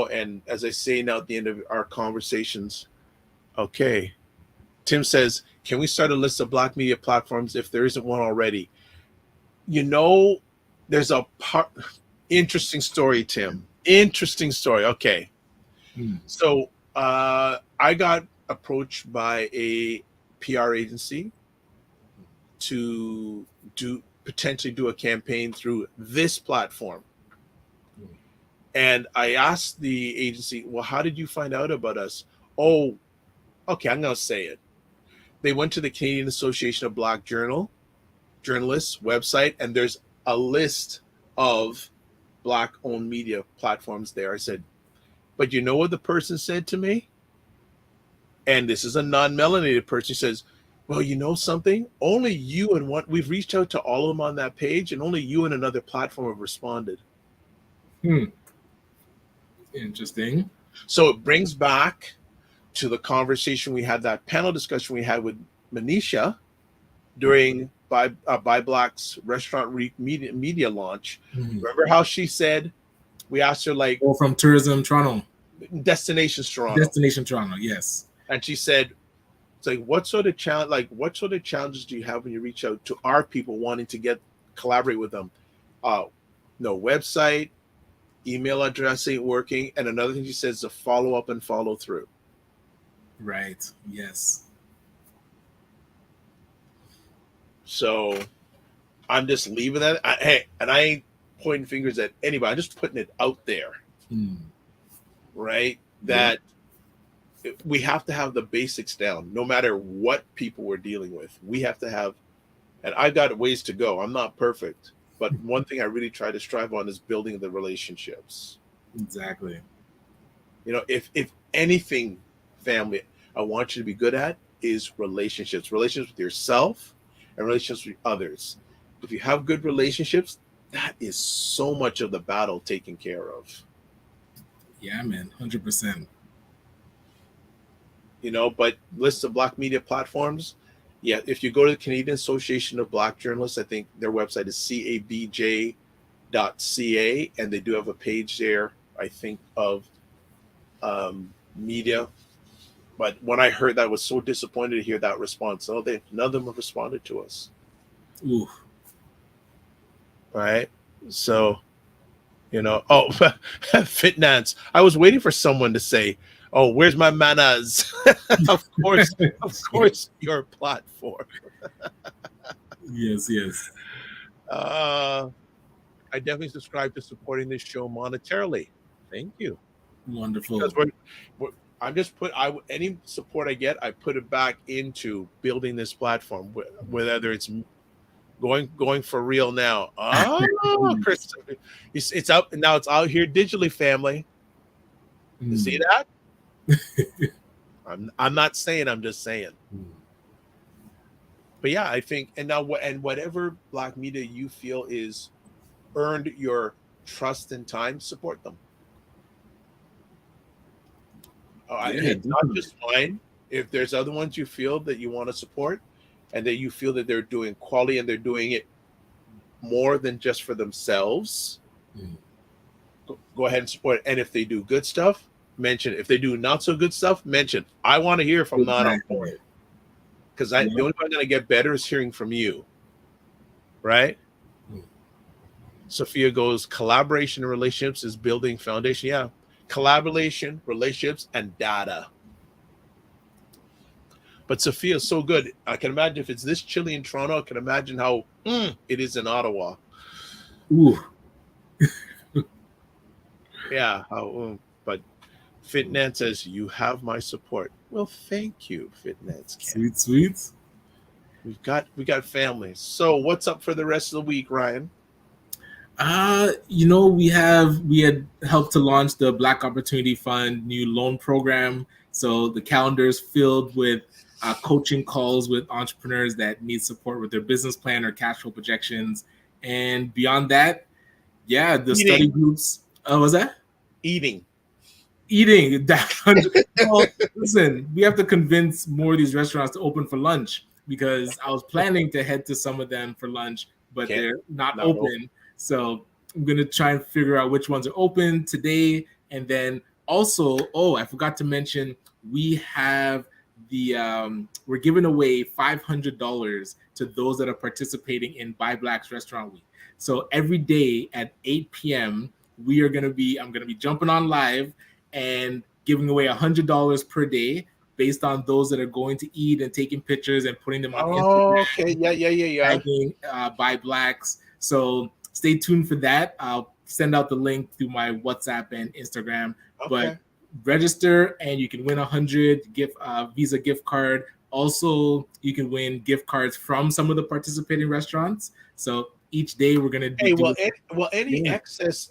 And as I say now at the end of our conversations, okay, Tim says, can we start a list of Black media platforms if there isn't one already? There's a interesting story, Tim. Interesting story. Okay. So I got approached by a PR agency to potentially do a campaign through this platform. And I asked the agency, well, how did you find out about us? Oh, okay, I'm going to say it. They went to the Canadian Association of Black Journalists website, and there's a list of Black-owned media platforms there. I said, but you know what the person said to me? And this is a non-melanated person. He says, well, you know something? Only you and one, we've reached out to all of them on that page, and only you and another platform have responded. Interesting. So it brings back to the conversation we had, that panel discussion we had with Manisha during Buy Black's restaurant media launch. Remember how she said, we asked her, like, from Tourism Toronto. Destination Toronto, yes. And she said, it's like, what sort of challenges do you have when you reach out to our people wanting to collaborate with them? No website, email address ain't working. And another thing she says is a follow up and follow through. Right. Yes. So I'm just leaving that. And I ain't pointing fingers at anybody. I'm just putting it out there. Right? That we have to have the basics down, no matter what people we're dealing with. We have to have, and I've got ways to go. I'm not perfect, but one thing I really try to strive on is building the relationships. Exactly. If anything, family, I want you to be good at is relationships with yourself and relationships with others. If you have good relationships, that is so much of the battle taken care of. Yeah, man, 100%. But list of Black media platforms. Yeah, if you go to the Canadian Association of Black Journalists, I think their website is cabj.ca, and they do have a page there, I think, of media. But when I heard that, I was so disappointed to hear that response. None of them have responded to us. Ooh. Right? So, Fitnance. I was waiting for someone to say, oh, where's my manners? Of course, your platform. Yes. I definitely subscribe to supporting this show monetarily. Thank you. Wonderful. Because I'm just any support I get, I put it back into building this platform. Whether it's going for real now. Oh, Chris, it's out now. It's out here digitally, family. You see that? I'm not saying. I'm just saying. But yeah, I think, and now whatever Black media you feel is earned your trust and time, support them. Yeah, Not just mine. If there's other ones you feel that you want to support and that you feel that they're doing quality and they're doing it more than just for themselves, go ahead and support it. And if they do good stuff, mention it. If they do not so good stuff, mention. I want to hear if I'm not on board. Because the only way I'm going to get better is hearing from you. Right? Sophia goes, collaboration and relationships is building foundation. Yeah. Collaboration, relationships, and data. But Sophia's so good. I can imagine if it's this chilly in Toronto, I can imagine how it is in Ottawa. Ooh. Yeah. But Fitnan says, you have my support. Well, thank you, Fitnan. Sweet. We got families. So what's up for the rest of the week, Ryan? We had helped to launch the Black Opportunity Fund new loan program. So the calendar is filled with coaching calls with entrepreneurs that need support with their business plan or cash flow projections. And beyond that, the study groups. Was that? Eating. Well, listen, we have to convince more of these restaurants to open for lunch, because I was planning to head to some of them for lunch, but they're not open. So I'm going to try and figure out which ones are open today. And then also, I forgot to mention, we have we're giving away $500 to those that are participating in Buy Blacks Restaurant Week. So every day at 8 p.m., I'm going to be jumping on live and giving away $100 per day based on those that are going to eat and taking pictures and putting them on Instagram. Okay. Yeah. Tagging Buy Blacks. So stay tuned for that. I'll send out the link through my WhatsApp and Instagram. Okay. But register and you can win 100 Visa gift card. Also, you can win gift cards from some of the participating restaurants. So each day we're gonna do. Any excess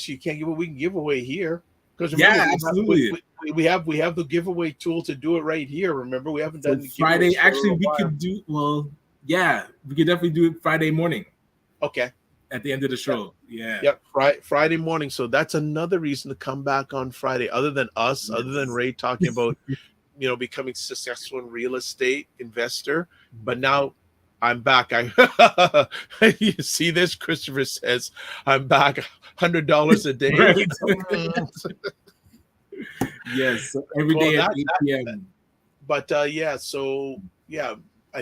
you can't give away, we can give away here. Because absolutely. We have the giveaway tool to do it right here. Remember, we haven't done Friday. Actually, we could do. Well, yeah, we could definitely do it Friday morning. Okay. At the end of the show. Yeah. Yep. Friday morning. So that's another reason to come back on Friday. Other than us, other than Ray talking about, becoming successful in real estate investor. But now I'm back. You see this? Christopher says I'm back. $100 a day. Right. Yes. So every day at 8 p.m. But I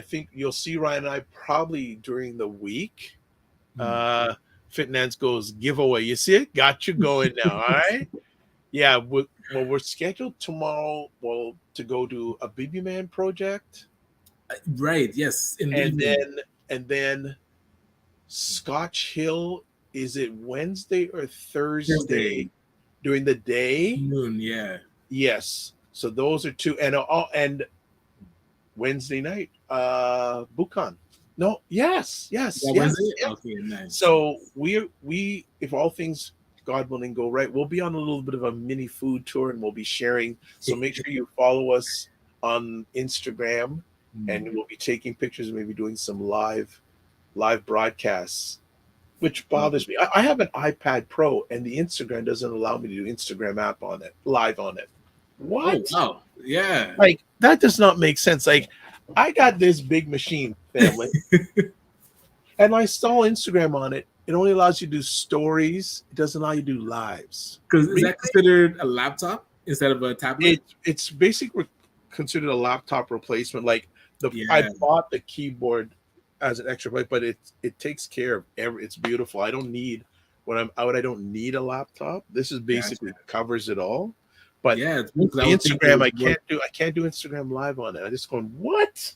think you'll see Ryan and I probably during the week. Fitnance goes giveaway. You see it? Got you going now. All right. Yeah. We're scheduled tomorrow. To go to a Baby Man project. Right. Yes. And then Scotch Hill. Is it Wednesday or Thursday? During the day? Noon. Yeah. Yes. So those are two, and Wednesday night, Bukan. No, yes. Okay, nice. So we if all things God willing go right, we'll be on a little bit of a mini food tour and we'll be sharing. So make sure you follow us on Instagram and we'll be taking pictures and maybe doing some live broadcasts, which bothers me. I have an iPad Pro and the Instagram doesn't allow me to do Instagram app on it, live on it. What? Oh, wow. Yeah. Like that does not make sense. Like I got this big machine, family, and I install Instagram on it. It only allows you to do stories. It doesn't allow you to do lives. Because is that considered a laptop instead of a tablet? It's basically considered a laptop replacement. Like I bought the keyboard as an extra plate, but it takes care of it's beautiful. I don't need when I'm out. I don't need a laptop. This is basically covers it all. But yeah, Instagram, I can't do Instagram live on it. I just going, what?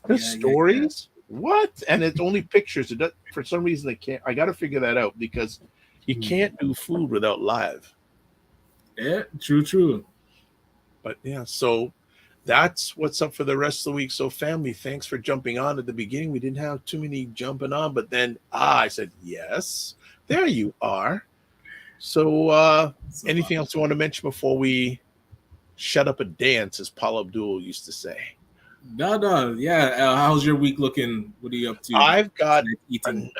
There's stories? Yeah. What? And it's only pictures. For some reason I can't. I got to figure that out because you can't do food without live. Yeah, true. But yeah, so that's what's up for the rest of the week. So family, thanks for jumping on at the beginning. We didn't have too many jumping on, but then I said, yes, there you are. So anything else you want to mention before we shut up and dance, as Paul Abdul used to say? No. Yeah. How's your week looking? What are you up to? I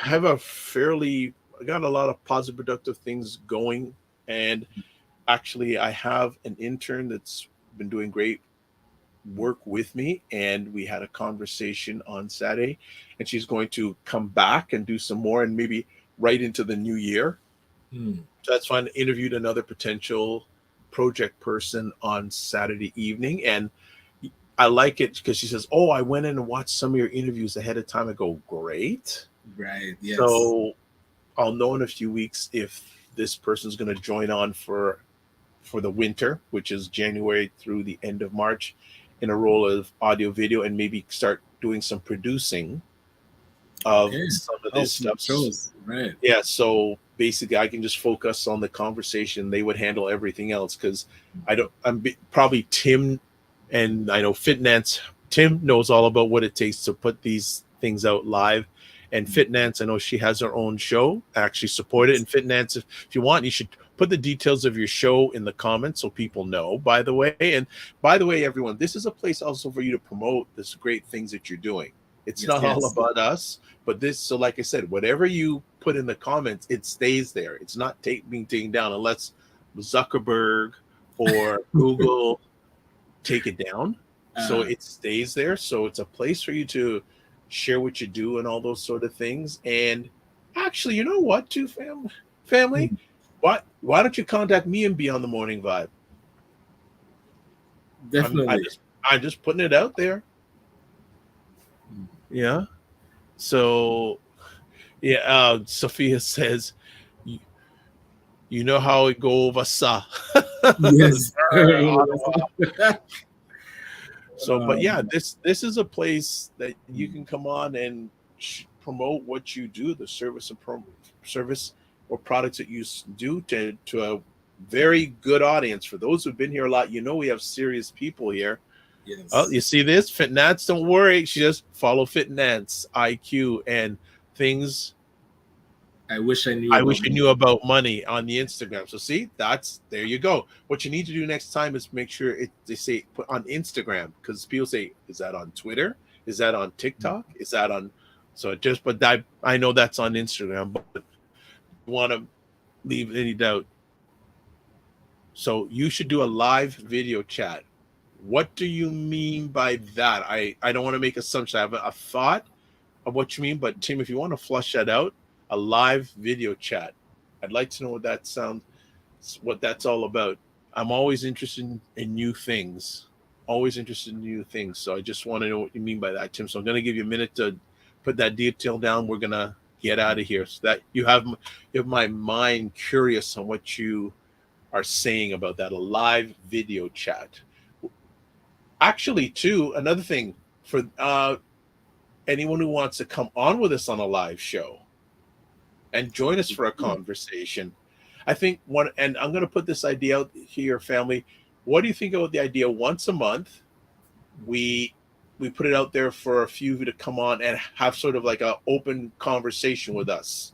have a fairly got a lot of positive, productive things going, and actually, I have an intern that's been doing great work with me, and we had a conversation on Saturday, and she's going to come back and do some more, and maybe right into the new year. Mm. So that's fine. Interviewed another potential project person on Saturday evening, and I like it because she says, "Oh, I went in and watched some of your interviews ahead of time." I go, "Great." Right. Yes. So I'll know in a few weeks if this person's going to join on for the winter, which is January through the end of March, in a role of audio video, and maybe start doing some producing of Okay. some of Oh, this some stuff. shows. Right. Yeah, so basically, I can just focus on the conversation. They would handle everything else because I don't. Probably Tim, and I know Fitnance. Tim knows all about what it takes to put these things out live. And Fitnance, I know she has her own show. I actually support it. And Fitnance, if you want, you should put the details of your show in the comments so people know. By the way, and by the way, everyone, this is a place also for you to promote this great things that you're doing. It's Yes. not all Yes. about us. But this, so like I said, whatever you put in the comments, it stays there. It's not being taken down unless Zuckerberg or Google take it down. So Uh, it stays there. So it's a place for you to share what you do and all those sort of things. And actually, you know what, too, family, why don't you contact me and be on the Morning Vibe? I'm I definitely. just I'm just putting it out there. Yeah. So yeah, Sophia says, "You you know how it go over, sir." Yes. So, but yeah, this is a place that you can come on and promote what you do, the service or products that you do to a very good audience. For those who've been here a lot, you know we have serious people here. Oh, Yes. you see this? Fitnance, don't worry. She just follow Fitnance, IQ, and things I wish I knew I about wish you money. knew about money on the Instagram. So see, there you go. What you need to do next time is make sure they say put on Instagram, because people say, is that on Twitter? Is that on TikTok? Is that on? So just, but I know that's on Instagram, but you want to leave any doubt. So you should do a live video chat. What do you mean by that? I don't want to make assumptions. I have a thought of what you mean, but Tim, if you want to flush that out, a live video chat. I'd like to know what that's all about. I'm always interested in new things. Always interested in new things. So I just want to know what you mean by that, Tim. So I'm going to give you a minute to put that detail down. We're going to get out of here so that you have my mind curious on what you are saying about that. A live video chat. Actually, too, another thing for anyone who wants to come on with us on a live show and join us for a conversation. I think and I'm going to put this idea out here, family. What do you think about the idea once a month? We put it out there for a few of you to come on and have sort of like an open conversation with us.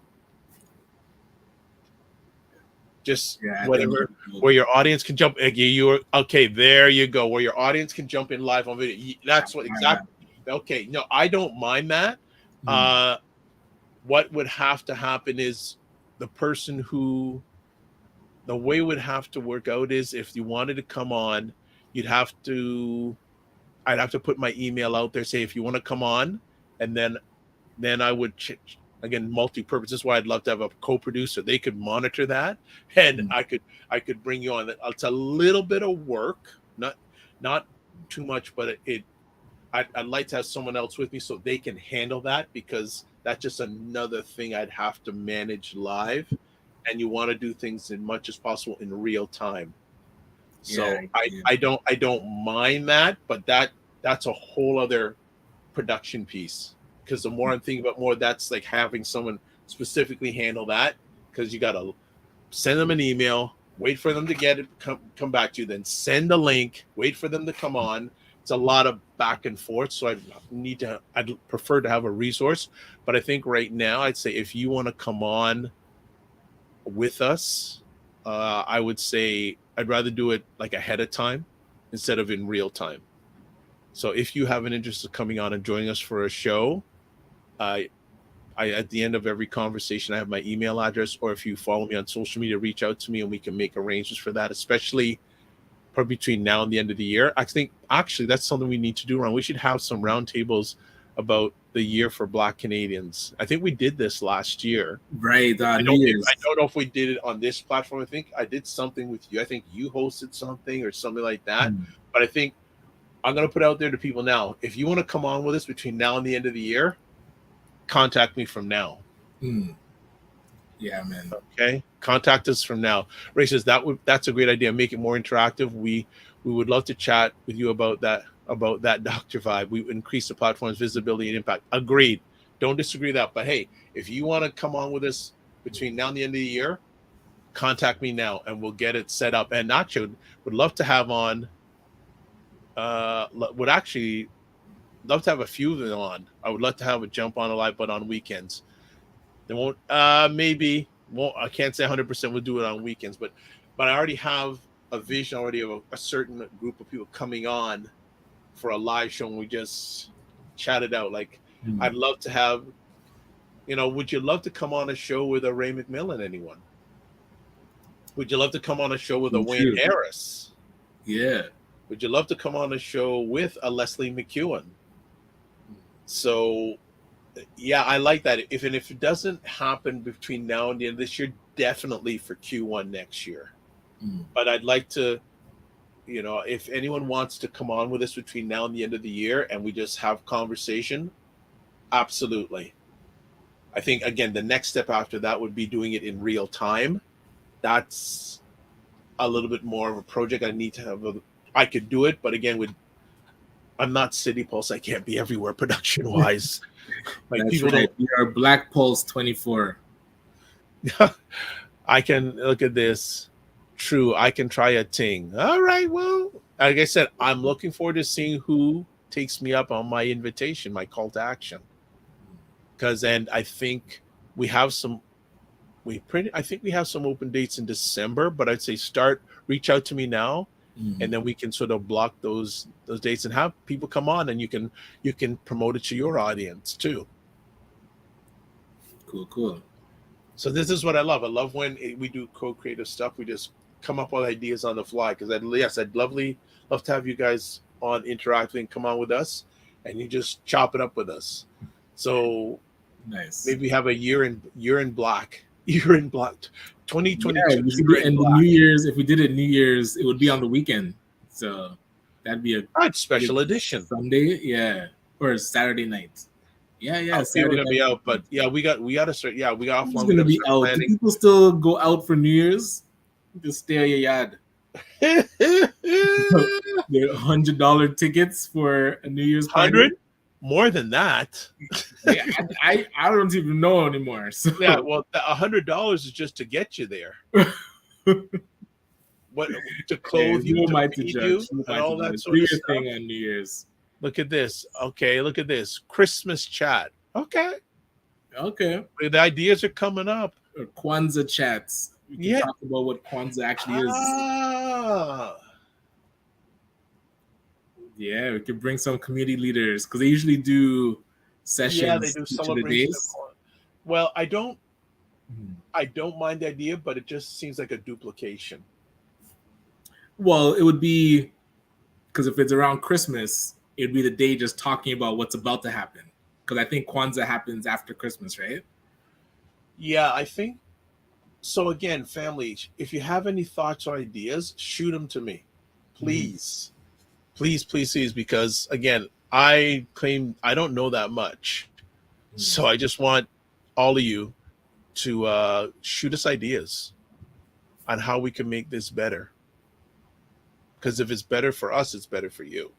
Just Yeah, I think whatever, where your audience can jump. Okay, there you go. Where your audience can jump in live on video. That's what exactly. Okay, no, I don't mind that. What would have to happen is the way it would have to work out is if you wanted to come on, I'd have to put my email out there, say if you want to come on, and then I would again, multi-purpose. This is why I'd love to have a co-producer. They could monitor that, and I could bring you on. It's a little bit of work, not too much, but I'd like to have someone else with me so they can handle that, because that's just another thing I'd have to manage live, and you want to do things as much as possible in real time. So I don't mind that, but that's a whole other production piece, because the more I'm thinking about more, that's like having someone specifically handle that, because you got to send them an email, wait for them to get it, come back to you, then send a link, wait for them to come on. It's a lot of back and forth. So I'd prefer to have a resource, but I think right now I'd say if you want to come on with us, I would say I'd rather do it like ahead of time instead of in real time. So if you have an interest of coming on and joining us for a show, I at the end of every conversation, I have my email address, or if you follow me on social media, reach out to me and we can make arrangements for that, especially probably between now and the end of the year. I think actually that's something we need to do around. We should have some roundtables about the year for Black Canadians. I think we did this last year. Right. I New Year's. don't know if we did it on this platform. I think I did something with you. I think you hosted something or something like that. But I think I'm going to put out there to people now. If you want to come on with us between now and the end of the year, contact me from now. Yeah, man. Okay, contact us from now. Ray says that's a great idea. Make it more interactive. We would love to chat with you about that Dr. Vibe. We increase the platform's visibility and impact. Agreed. Don't disagree with that. But hey, if you want to come on with us between now and the end of the year, contact me now and we'll get it set up. And Nacho would love to have on. Would actually love to have a few of them on. I would love to have a jump on a live, but on weekends. They won't. Maybe won't. I can't say 100% we'll do it on weekends, but I already have a vision already of a certain group of people coming on for a live show, and we just chat it out. Like I'd love to have. Would you love to come on a show with a Ray McMillan? Anyone? Would you love to come on a show with a Wayne Harris? Yeah. Would you love to come on a show with a Leslie McEwen? So, yeah, I like that. If it doesn't happen between now and the end of this year, definitely for Q1 next year. But I'd like to, if anyone wants to come on with us between now and the end of the year and we just have conversation, absolutely. I think, again, the next step after that would be doing it in real time. That's a little bit more of a project. I need to have I could do it, but again, I'm not City Pulse. I can't be everywhere production wise. Like That's people right. We are Black Pulse 24. I can look at this. True, I can try a ting. All right. Well, like I said, I'm looking forward to seeing who takes me up on my invitation, my call to action. And I think we have some. I think we have some open dates in December, but I'd say reach out to me now. And then we can sort of block those dates and have people come on, and you can promote it to your audience too. Cool. So this is what I love. I love when we do co-creative stuff. We just come up with ideas on the fly. Because I'd love to have you guys on interacting, come on with us, and you just chop it up with us. So nice. Maybe we have a year in black. Year in black. 2022. Yeah, and the New Year's, if we did it New Year's, it would be on the weekend. So that'd be a special edition. Sunday, yeah. Or Saturday night. Yeah. We're gonna be out, but yeah, we got to start. Yeah, we got offline. It's gonna be out. Do people still go out for New Year's? Just stay at your yard. They're $100 tickets for a New Year's party. 100? More than that. Yeah, I don't even know anymore. So. Yeah, well, $100 is just to get you there. What to clothe you, to feed you, and all that sort of stuff. Thing on New Year's. Look at this. Okay, look at this. Christmas chat. Okay. The ideas are coming up. Or Kwanzaa chats. We can talk about what Kwanzaa actually is. Yeah, we could bring some community leaders because they usually do sessions. Yeah, they do celebrations. Well, I don't mind the idea, but it just seems like a duplication. Well, it would be because if it's around Christmas, it'd be the day just talking about what's about to happen. Because I think Kwanzaa happens after Christmas, right? Yeah, I think so. Again, family, if you have any thoughts or ideas, shoot them to me, please. Please, because again, I claim I don't know that much. So I just want all of you to shoot us ideas on how we can make this better. Because if it's better for us, it's better for you.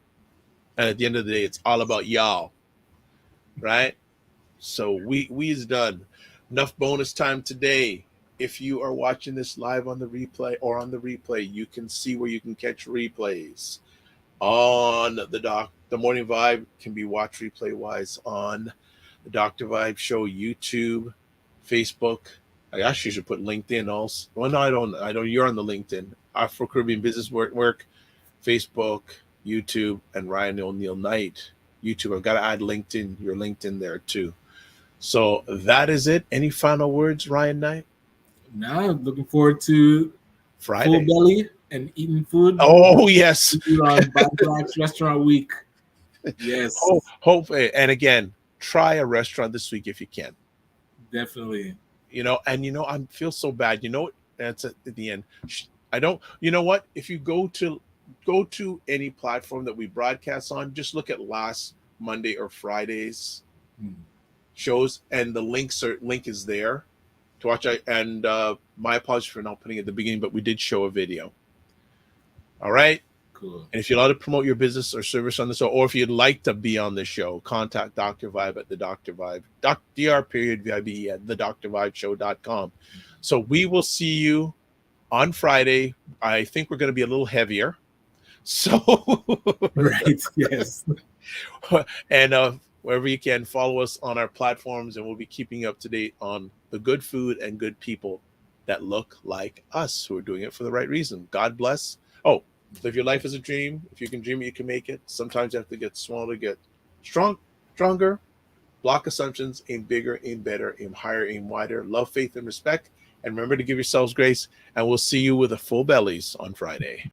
And at the end of the day, it's all about y'all. Right? So we is done. Enough bonus time today. If you are watching this live on the replay, you can see where you can catch replays. On the Morning Vibe can be watched replay wise on the Dr. Vibe Show YouTube, Facebook. I actually should put LinkedIn also. Well, no, I don't. You're on the LinkedIn. Afro Caribbean Business Work, Facebook, YouTube, and Ryan Oneil Knight YouTube. I've got to add LinkedIn. Your LinkedIn there too. So that is it. Any final words, Ryan Knight? Now, looking forward to Friday. full belly and eating food. Oh, yes. On By Black's Restaurant Week. Yes. Hope, and again, try a restaurant this week if you can. Definitely. I feel so bad. That's at the end. I don't. You know what? If you go to any platform that we broadcast on, just look at last Monday or Friday's shows, and the link is there to watch. And my apologies for not putting it at the beginning, but we did show a video. All right. Cool. And if you'd like to promote your business or service on the show, or if you'd like to be on the show, contact Dr. Vibe at the Dr. Vibe, Dr. at thedrvibeshow.com. So we will see you on Friday. I think we're going to be a little heavier. So, right. Yes. And wherever you can, follow us on our platforms, and we'll be keeping you up to date on the good food and good people that look like us, who are doing it for the right reason. God bless. Oh, live your life as a dream. If you can dream it, you can make it. Sometimes you have to get small to get stronger. Block assumptions. Aim bigger, aim better, aim higher, aim wider. Love, faith, and respect. And remember to give yourselves grace. And we'll see you with a full bellies on Friday.